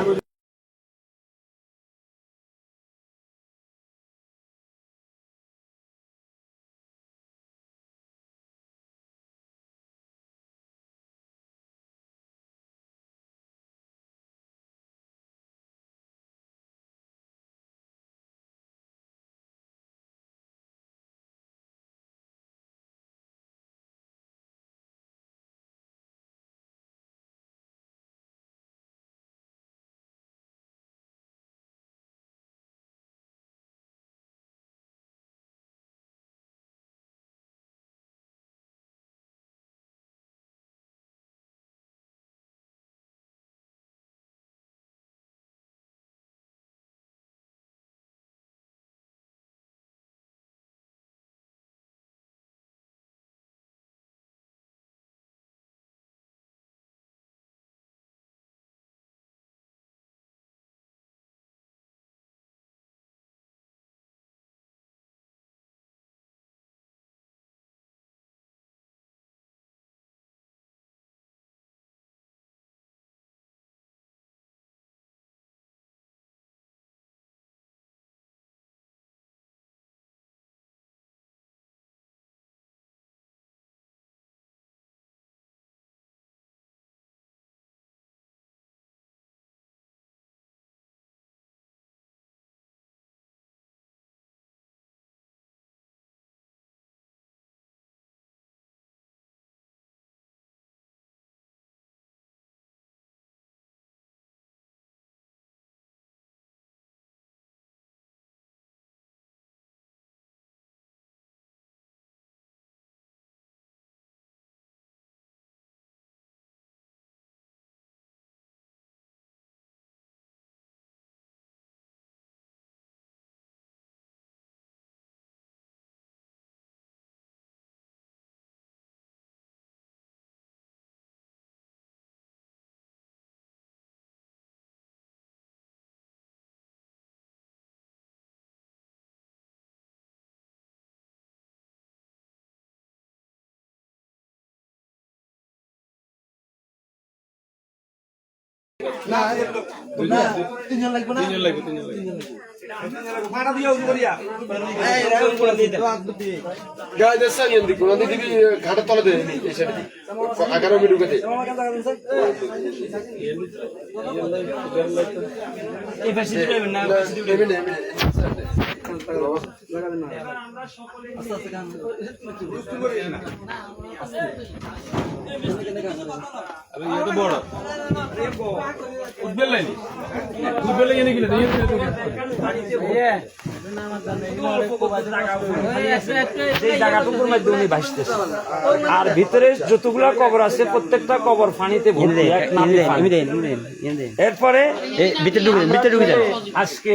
[SPEAKER 6] ঘাটের তলে দে 11 মিনিট ঢুকে বড় উঠবেন লাইনি উঠবেন লাইনি নাকি
[SPEAKER 3] আর ভিতরে যতগুলা কবর আছে প্রত্যেকটা কবর পানিতে ভর্তি, এক নামে পানি। এরপরে
[SPEAKER 1] ভিতরে ঢুকে যায়।
[SPEAKER 3] আজকে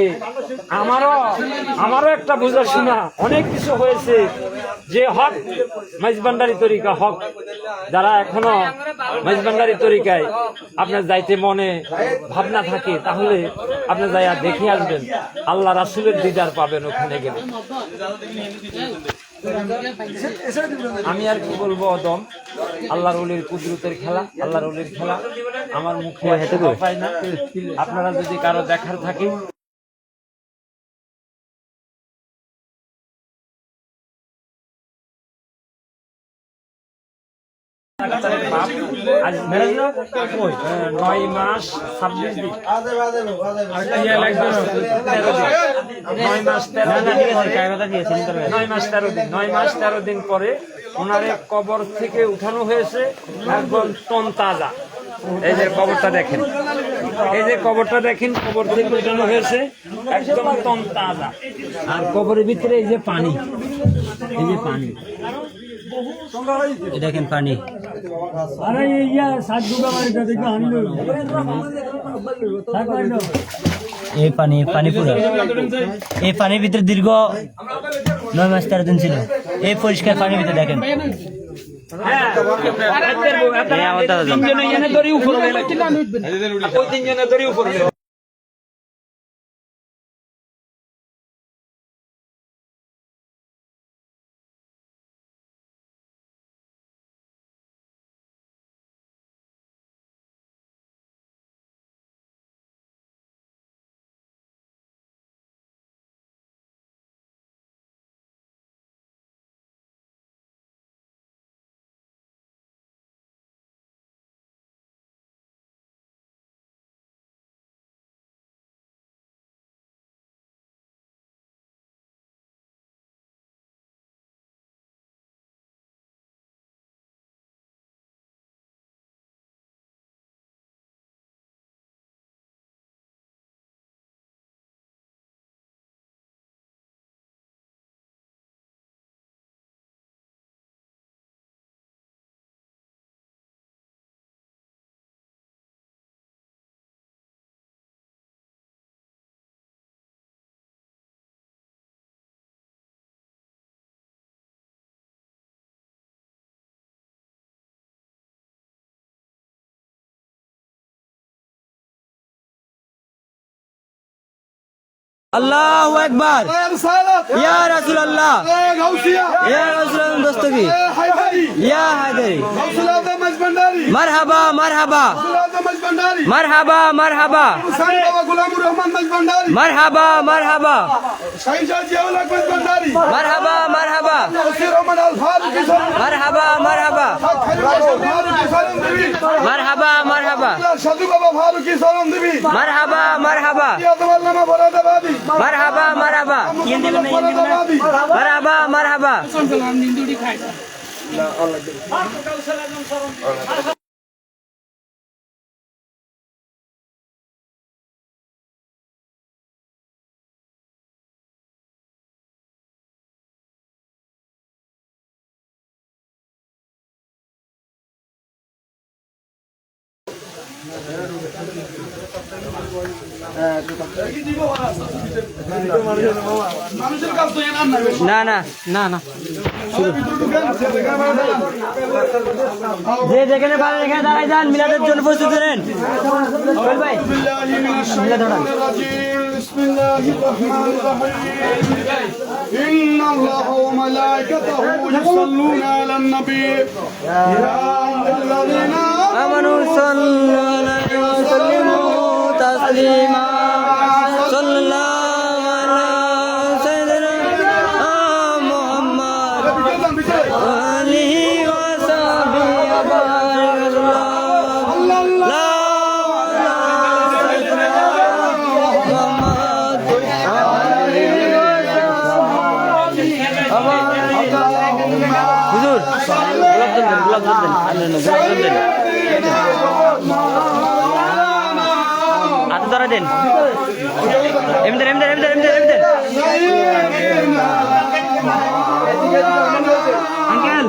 [SPEAKER 3] আমারও একটা বোঝা শোনা অনেক কিছু হয়েছে যে হক মাইজবান্ডারি তরিকা হক যারা এখনো মাইজবান্ডারি তরিকায় আপনার যাইতে মনে ভাবনা থাকে তাহলে আপনি যাইয়া দেখে আসবেন, আল্লাহ রাসূলের দিদার পাবেন ওখানে গেলে। আমি আর কি বলবো, অদম আল্লাহর ওলির কুদরতের খেলা, আল্লাহর ওলির খেলা আমার মুখে পায় না। আপনারা যদি কারো দেখার থাকে আজ 9 মাস 26 দিন 9 মাস 13 দিন পরে ওনারে কবর থেকে উঠানো হয়েছে একদম তনতাজা। এই যে কবরটা দেখেন, এই যে কবরটা দেখেন, কবর থেকে উঠানো হয়েছে একদম তনতাজা। আর কবরের ভিতরে এই যে পানি, এই যে পানি
[SPEAKER 1] দেখেন পানি। এই পানি পুরো এই পানির ভিতরে দীর্ঘ 9 মাস 13 দিন ছিল। এই পরিষ্কার পানির ভিতরে দেখেন।
[SPEAKER 3] তিনজনে এনে ধরে উপরে
[SPEAKER 1] আল্লাহু আকবার, ইয়া রাসূলুল্লাহ, ইয়া রাসূলুল্লাহ দস্তগীর, ইয়া হায়দারি, মারহাবা মারহাবা মারহাবা মারহাবা মারহাবা মারহাবা মারহাবা মারহাবা মারহাবা মারহাবা মারহাবা মারহাবা
[SPEAKER 7] সাধু বাবা ফারুকি সালাম দিবি
[SPEAKER 1] মারহাবা মারহাবা মারহাবা মারহাবা মারহাবা মারহাবা। না না না না, যে যেখানে পারেন এখানে দাঁড়াই যান, মিলাদের জন্য প্রস্তুত নেন ভাই।
[SPEAKER 7] إن الله وملائكته يصلون على النبي يا أيها الذين
[SPEAKER 1] آمنوا صلوا عليه وسلموا تسليما صلى الله على سيدنا محمد وآله وصحبه وبارك الله لا হুজুর গোলাপ জল দেন হাতে ধরা দেন এমদের আঙ্কেল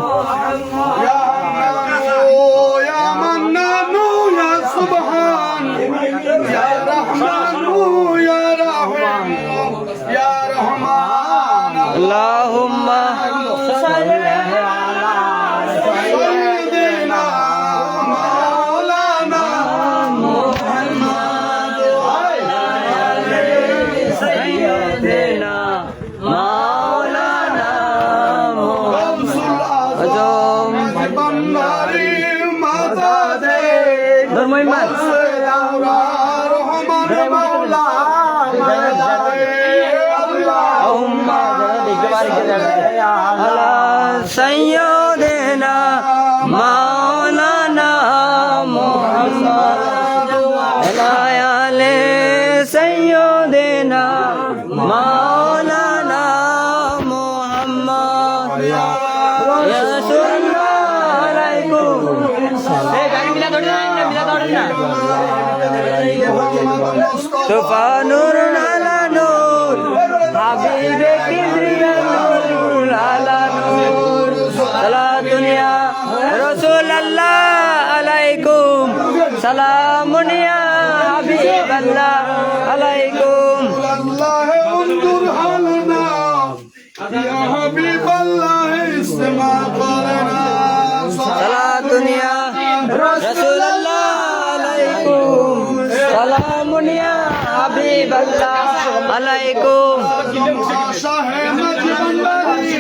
[SPEAKER 7] يا منان يا سبحان يا رحمن يا رحيم يا رحمن
[SPEAKER 1] আল্লাহুম্মা
[SPEAKER 7] سيدنا مولانا
[SPEAKER 1] সাইয়্যিদিনা মাওলানা আজম
[SPEAKER 7] بنداري مدد
[SPEAKER 1] ধর্মইমান
[SPEAKER 7] رحمن مولا
[SPEAKER 1] আল্লাহুম্মা দেখতে পারি আলা সাইয়্যিদিনা মাওলানা মুহাম্মদ আলা সাইয়্যিদিনা মাওলানা মুহাম্মদ ইয়া রাসূলুল্লাহ আলাইকুম এই গাড়ি মিলা ধরেন না তুফানুর আলা নূর হাবিবে কিবরিয়া নূর আলা নূর সালাতুন ইয়া রাসূলুল্লাহ আলাইকুম সালামুন ইয়া হাবিবাল্লাহ আলাইকুম
[SPEAKER 7] الله انظر حالنا يا حبيب الله اسمع قولنا
[SPEAKER 1] সালাতুন ইয়া রাসূলুল্লাহ আলাইকুম সালামুন ইয়া হাবিবাল্লাহ আলাইকুম
[SPEAKER 7] शाह मजबंदारी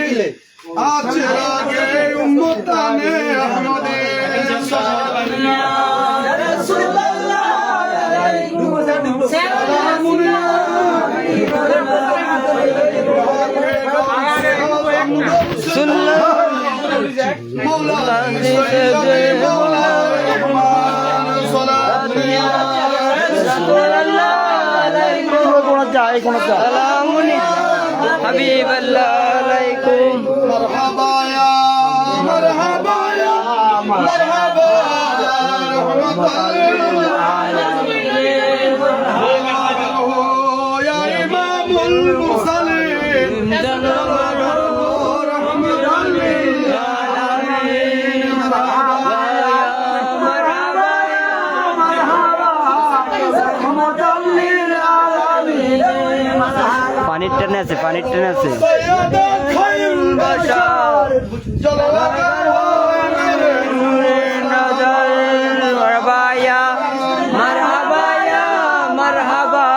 [SPEAKER 7] आज रागे उम्मताने अहमदे
[SPEAKER 1] সালামুন হাবিবাল্লাহ আলাইকুম
[SPEAKER 7] مرحبا يا مرحبا يا مرحبا يا رحمة للعالمين يا إمام المرسلين رحمة للعالمين مرحبا يا مرحبا يا مرحبا رحمة للعالمين
[SPEAKER 1] পানির ট্রেন আছে
[SPEAKER 7] سيد خير البشر جلوة
[SPEAKER 1] নজর মারহাবা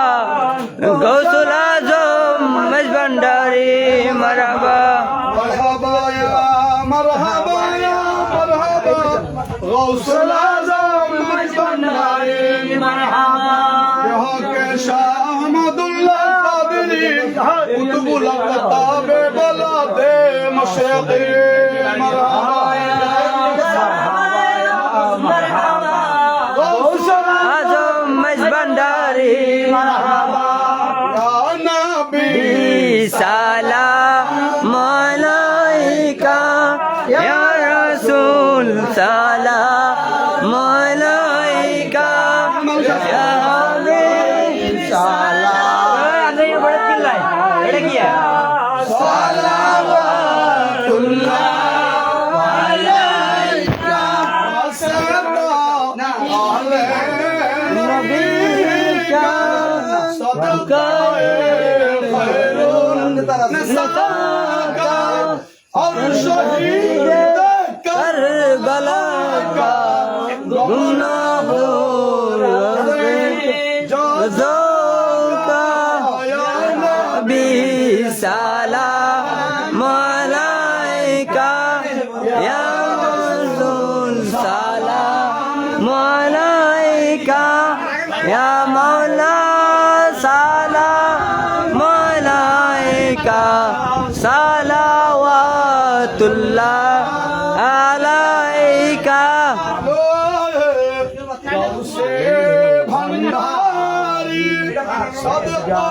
[SPEAKER 1] গৌসুল আজম মজবন্ডারি মারহাবা
[SPEAKER 7] مرحبا يا مرحبا يا مرحبا غوث الأعظم مجبناري مرحبا بحق شاه أحمد الله القادري قطب الأقطاب بلاد مشرقي مرحبا غوث
[SPEAKER 1] আজম মজবন্ডারি
[SPEAKER 7] مرحبا يا نبي
[SPEAKER 1] সালাম আলাইকা ইয়া রাসূল সালাম আলাইকা ইয়া হাবিব সালাম আগে বড় কিল্লাই এটা কি
[SPEAKER 7] صلواتullah عليك وسلام عليك صدق خير نساك और शहीद
[SPEAKER 1] करबला का गुनाहों जो का नबी सलाम अलैका या रसूल सलाम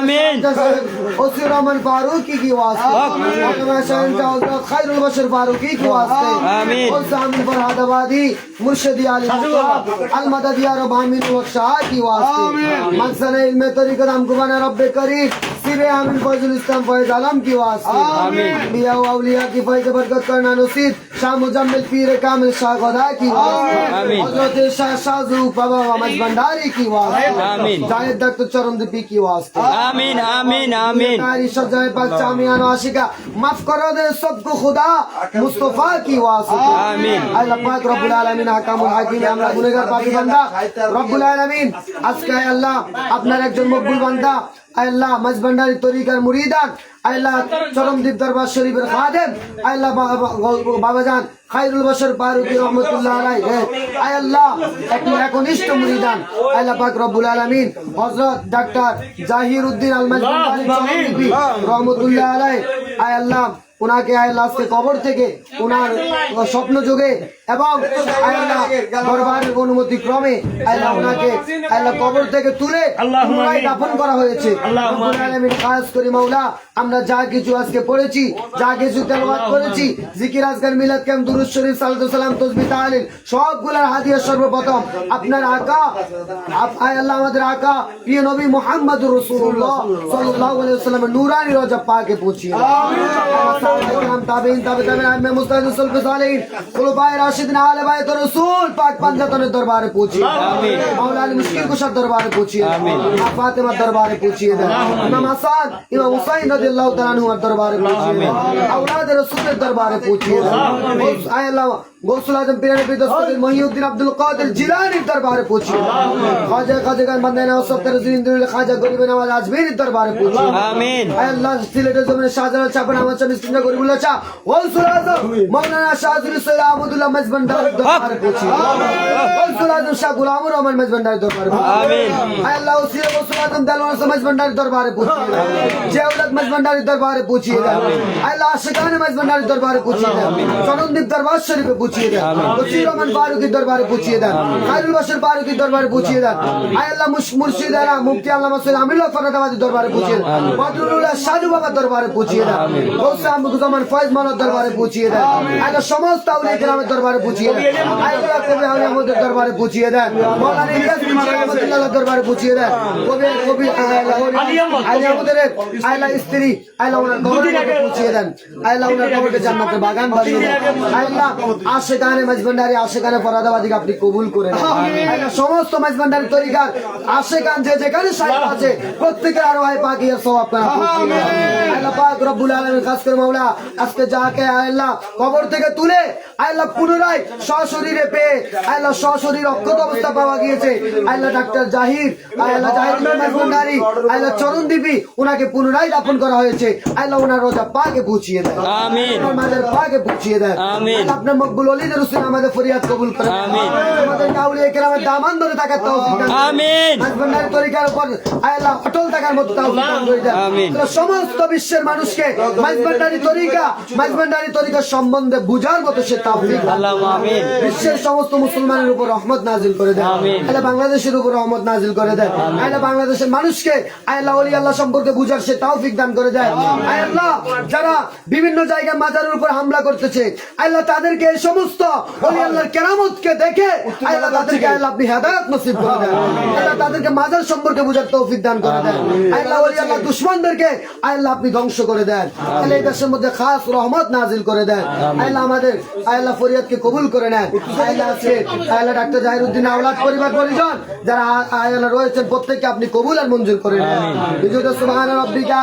[SPEAKER 1] আমিন
[SPEAKER 4] ওসি রহমান ফারুকি কি ওয়াস্তে মৌলানা শাহিন হযরত খায়রুল বশর ফারুকি কি ওয়াস্তে
[SPEAKER 1] আমিন।
[SPEAKER 4] और सामिल फरहादाबादी मुर्शिदी आली मुस्तफा अल मददिया रब आमीन व शाह की वास्ते मकसद इल्म तरीक़त हमको बना रब्बे करीम सिरे आमीन फैजुल इस्लाम फैज आलम की वास्ते आमीन बिया व औलिया की फैज बरकत करना नसीब शाह मुजम्मिल पीर कामिल शाह गदा की वास्ते
[SPEAKER 1] आमीन।
[SPEAKER 4] हजरत शाह शाहजू बाबा मज भंडारी की वास्ते
[SPEAKER 1] आमीन।
[SPEAKER 4] जायद दक्त चरमदीपी की वास्ते
[SPEAKER 1] আমিন আমিন আমিন
[SPEAKER 4] तारी शजाए पाक चामियान आशिका माफ करो दे सबको खुदा मुस्तफा की वास्ते
[SPEAKER 1] आमीन।
[SPEAKER 4] अल्लाह पाक रब्बुल आलमीन हकामुल हाकिम আমরা গুনাহগার পাপী বান্দা রব্বুল আলামিন আজকে আল্লাহ আপনার একজন মকবুল বান্দা আল্লাহ মজবন্ডারি তরিকার মুরিদান আল্লাহ চরমদ্বীপ দরবার শরীফের খাদেম আল্লাহ বাবাজান খায়রুল বশর ফারুকি রহমাতুল্লাহ আলাইহি আল্লাহ একনিষ্ঠ মুরিদান আল্লাহ পাক রব্বুল আলামিন হযরত ডাক্তার জাহির উদ্দিন আল মজবন্ডারি চরমদ্বীপী রহমাতুল্লাহ আলাইহি আল্লাহ উনাকে আল্লাহ আজকে কবর থেকে উনার স্বপ্ন যোগে এবং আল্লাহ দরবারের অনুমতি ক্রমে আল্লাহ উনাকে আল্লাহ কবর থেকে তুলে পুনরায় দাফন করা হয়েছে রব্বুল আলামিন খাস করে মাওলা আমরা যা কিছু আজকে পড়েছি যা কিছু তেলাওয়াত করেছি জিকির আজকার মিলাদ কাম দুরূদ শরীফ সালাতু সালাম তাসবিহ তাহলিল সবগুলোর হাদিয়া সর্বপ্রথম আপনার আকা আল্লাহ আমাদের আকা প্রিয় নবী মুহাম্মদুর রাসূলুল্লাহ সাল্লাল্লাহু আলাইহি ওয়াসাল্লামের নূরানি রওজা পাকে পৌঁছিয়ে हम ताबीन ताबे ताबीन में मुस्ताहिद सल्फ सालिहीन खुलफाए राशिदीन आले बायत रसूल पाक पंजातনের দরবারে পৌঁছিয়ে আমিন মাওলা আলী মুশকিল কুশার দরবারে পৌঁছিয়ে আমিন ফাতেমা দরবারে পৌঁছিয়ে দেন ইমাম হাসান ইমাম হুসাইন রাদিয়াল্লাহু তাআলা আনহুর দরবারে পৌঁছিয়ে দেন আওলাদ রাসূলের দরবারে পৌঁছিয়ে দেন আয় আল্লাহ গৌসুল আজম পীরানি দস্তগীর মহিউদ্দিন আব্দুল কাদের জিলানীর দরবারে পৌঁছিয়ে খাজা খাজাগান বান্দানা সত্তর জিন্দিল খাজা গরিব নওয়াজ আজমিরের দরবারে পৌঁছিয়ে আমিন আয় আল্লাহ সিলেটের জমিনে শাহজালাল চাপন আমার স্বামী সিন্ধা গরিবুল্লাহ শাহ গৌসুল আজম মাওলানা শাহজুল সৈয়দ আহমদুল্লাহ মজবন্ডারির দরবারে পৌঁছিয়ে গৌসুল আজম শাহ গোলামুর রহমান মজবন্ডারির দরবারে আমিন আয় আল্লাহ ওসিলে গৌসুল আজম দেলওয়ার মজবন্ডারির দরবারে পৌঁছিয়ে জিয়াউল্লাহ মজবন্ডারির দরবারে পৌঁছিয়ে আয় আল্লাহ আশিকানে মজবন্ডারির দরবারে পৌঁছিয়ে চরণদ্বীপ দরবার শরীফে পৌঁছিয়ে দেন ওসি রহমান ফারুকির দরবারে পৌঁছিয়ে দেন খায়রুল বশর ফারুকির দরবারে পৌঁছিয়ে দেন আয় আল্লাহ মুর্শিদ আলা মুফতি আল্লামা সৈয়দ আমিনুল্লাহ ফরহাদাবাদীর দরবারে পৌঁছিয়ে দেন বদরুল্লাহ সাজু বাবার দরবারে পৌঁছিয়ে দেন গৌস আহমদুজ্জামান ফয়েজ মাওলার দরবারে পৌঁছিয়ে দেন আল্লাহ সমস্ত আউলিয়া কেরামের দরবারে পৌঁছিয়ে দেন আল্লাহ কবি আউলিয়া আমাদের দরবারে পৌঁছিয়ে দেন মাওলানা ইলিয়াস বিন রহমাতুল্লাহর দরবারে পৌঁছিয়ে দেন কবি আলী আমাদের আল্লাহ স্ত্রী আল্লাহ ওনার কবরে পৌঁছিয়ে দেন আল্লাহ ওনার কবরকে জান্নাতের বাগান বানিয়ে দেন আল্লাহ আশিকানে মজবন্ডারি আশিকানে ফরহাদাবাদীকে আপনি কবুল করে নেন আল্লাহ সমস্ত মজবন্ডারি তরিকার আশিকান যে যেখানে সাহেব আছে প্রত্যেকের আরওয়াহে পাকিয়ার সওয়াব আপনারা পৌঁছে দেন আল্লাহ পাক রব্বুল আলামিন খাস করে মাওলা আজকে যাকে আল্লাহ কবর থেকে তুলে আল্লাহ পুনরায় সশরীরে পেয়ে আল্লাহ সশরীর অক্ষত অবস্থা পাওয়া গিয়েছে আল্লাহ ডাক্তার জাহির আল্লাহ জাহির মজবন্ডারি আল্লাহ চরণদ্বীপী উনাকে পুনরায় দাফন করা হয়েছে আল্লাহ ওনার রোজা পাকে পৌঁছিয়ে দেন আমিন আমাদের পাকে পৌঁছিয়ে দেন আমিন আপনার মকবুল ওলিদের রসুল আমাদের ফরিয়াদ কবুল করেন আমিন আমাদের আউলিয়া কেরামের দামান ধরে থাকার তৌফিক দান আমিন মজবন্ডারি তরিকার উপর আল্লাহ অটল থাকার মতো তৌফিক দান করে দেন আমিন সমস্ত বিশ্বের মানুষকে মজবন্ডারি তরিকা সম্বন্ধে বুঝার মতো সে তৌফিক আল্লাহু আমিন বিশ্বের সমস্ত মুসলমানের উপর রহমত নাজিল করে দেন আমিন আল্লাহ বাংলাদেশের উপর রহমত নাজিল করে দেন আল্লাহ বাংলাদেশের মানুষকে আল্লাহ ওলি আল্লাহ সম্পর্কে বুঝার সে তৌফিক দান করে দেন আল্লাহ যারা বিভিন্ন জায়গায় মাজারের উপর হামলা করতেছে আল্লাহ তাদেরকে এই সমস্ত ওলি আল্লাহর কেরামতকে দেখে আল্লাহ তাদেরকে আল্লাহ আপনি হেদায়েত নসিব করে দেন আল্লাহ তাদেরকে মাজার সম্পর্কে বুঝার তৌফিক দান করে দেন আল্লাহ ওলি আল্লাহ দুশমনদেরকে আল্লাহ আপনি ধ্বংস করে দেন আল্লাহ এই দেশের মধ্যে খাস রহমত নাজিল করে দেন আল্লাহ আমাদের আল্লাহ ফরিয়াদকে কবুল করে নেন আল্লাহ আছে আল্লাহ ডাক্তার জাহির উদ্দিন আওলাদ পরিবার পরিজন যারা আল্লাহ রয়েছেন প্রত্যেককে আপনি কবুল আর মঞ্জুর করে নেন বিজয় সুবহান রাব্বিকা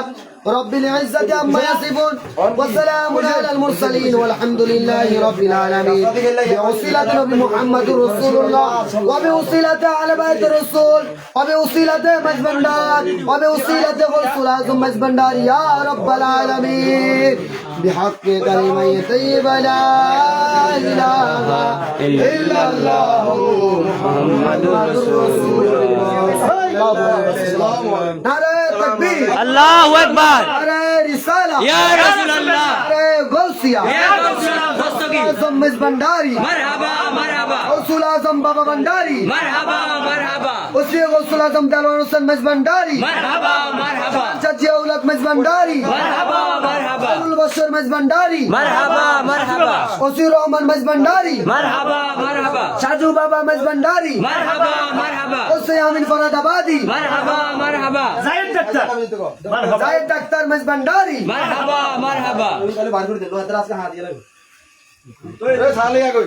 [SPEAKER 4] رب العزة عما يصفون والسلام على المرسلين والحمد لله رب العالمين بوصيلة نبي محمد رسول الله وبوصيلة على بيت الرسول وبوصيلة مجبندار وبوصيلة غوث الأعظم مجبندار يا رب العالمين بحق كلمة طيبة لا إله إلا الله محمد رسول الله نعرہ تکبیر
[SPEAKER 1] আল্লাহু আকবার
[SPEAKER 4] نعرہ رسالہ
[SPEAKER 1] ইয়া রাসূলুল্লাহ
[SPEAKER 4] نعرہ غوثیہ
[SPEAKER 1] ইয়া রাসূলুল্লাহ की
[SPEAKER 4] आजम मिस भंडारी
[SPEAKER 1] मरहबा मरहबा
[SPEAKER 4] गौसुल आजम बाबा भंडारी
[SPEAKER 1] मरहबा मरहबा
[SPEAKER 4] उसी गौसुल आजम दलवार हुसैन मिस भंडारी
[SPEAKER 1] मरहबा मरहबा
[SPEAKER 4] चाची औलत मिस भंडारी
[SPEAKER 1] मरहबा मरहबा
[SPEAKER 4] अब्दुल बशीर मिस भंडारी
[SPEAKER 1] मरहबा मरहबा
[SPEAKER 4] उसी रहमान मिस भंडारी
[SPEAKER 1] मरहबा मरहबा
[SPEAKER 4] साजू बाबा मिस भंडारी
[SPEAKER 1] मरहबा मरहबा
[SPEAKER 4] उसी आमिन फरादाबादी
[SPEAKER 1] मरहबा मरहबा
[SPEAKER 5] Zahid doctor
[SPEAKER 4] Zahid doctor miss Bhandari
[SPEAKER 1] मरहबा मरहबा
[SPEAKER 4] बाहर कर दे लो इधर आज का हाथ ये लगो तो साले आ कोई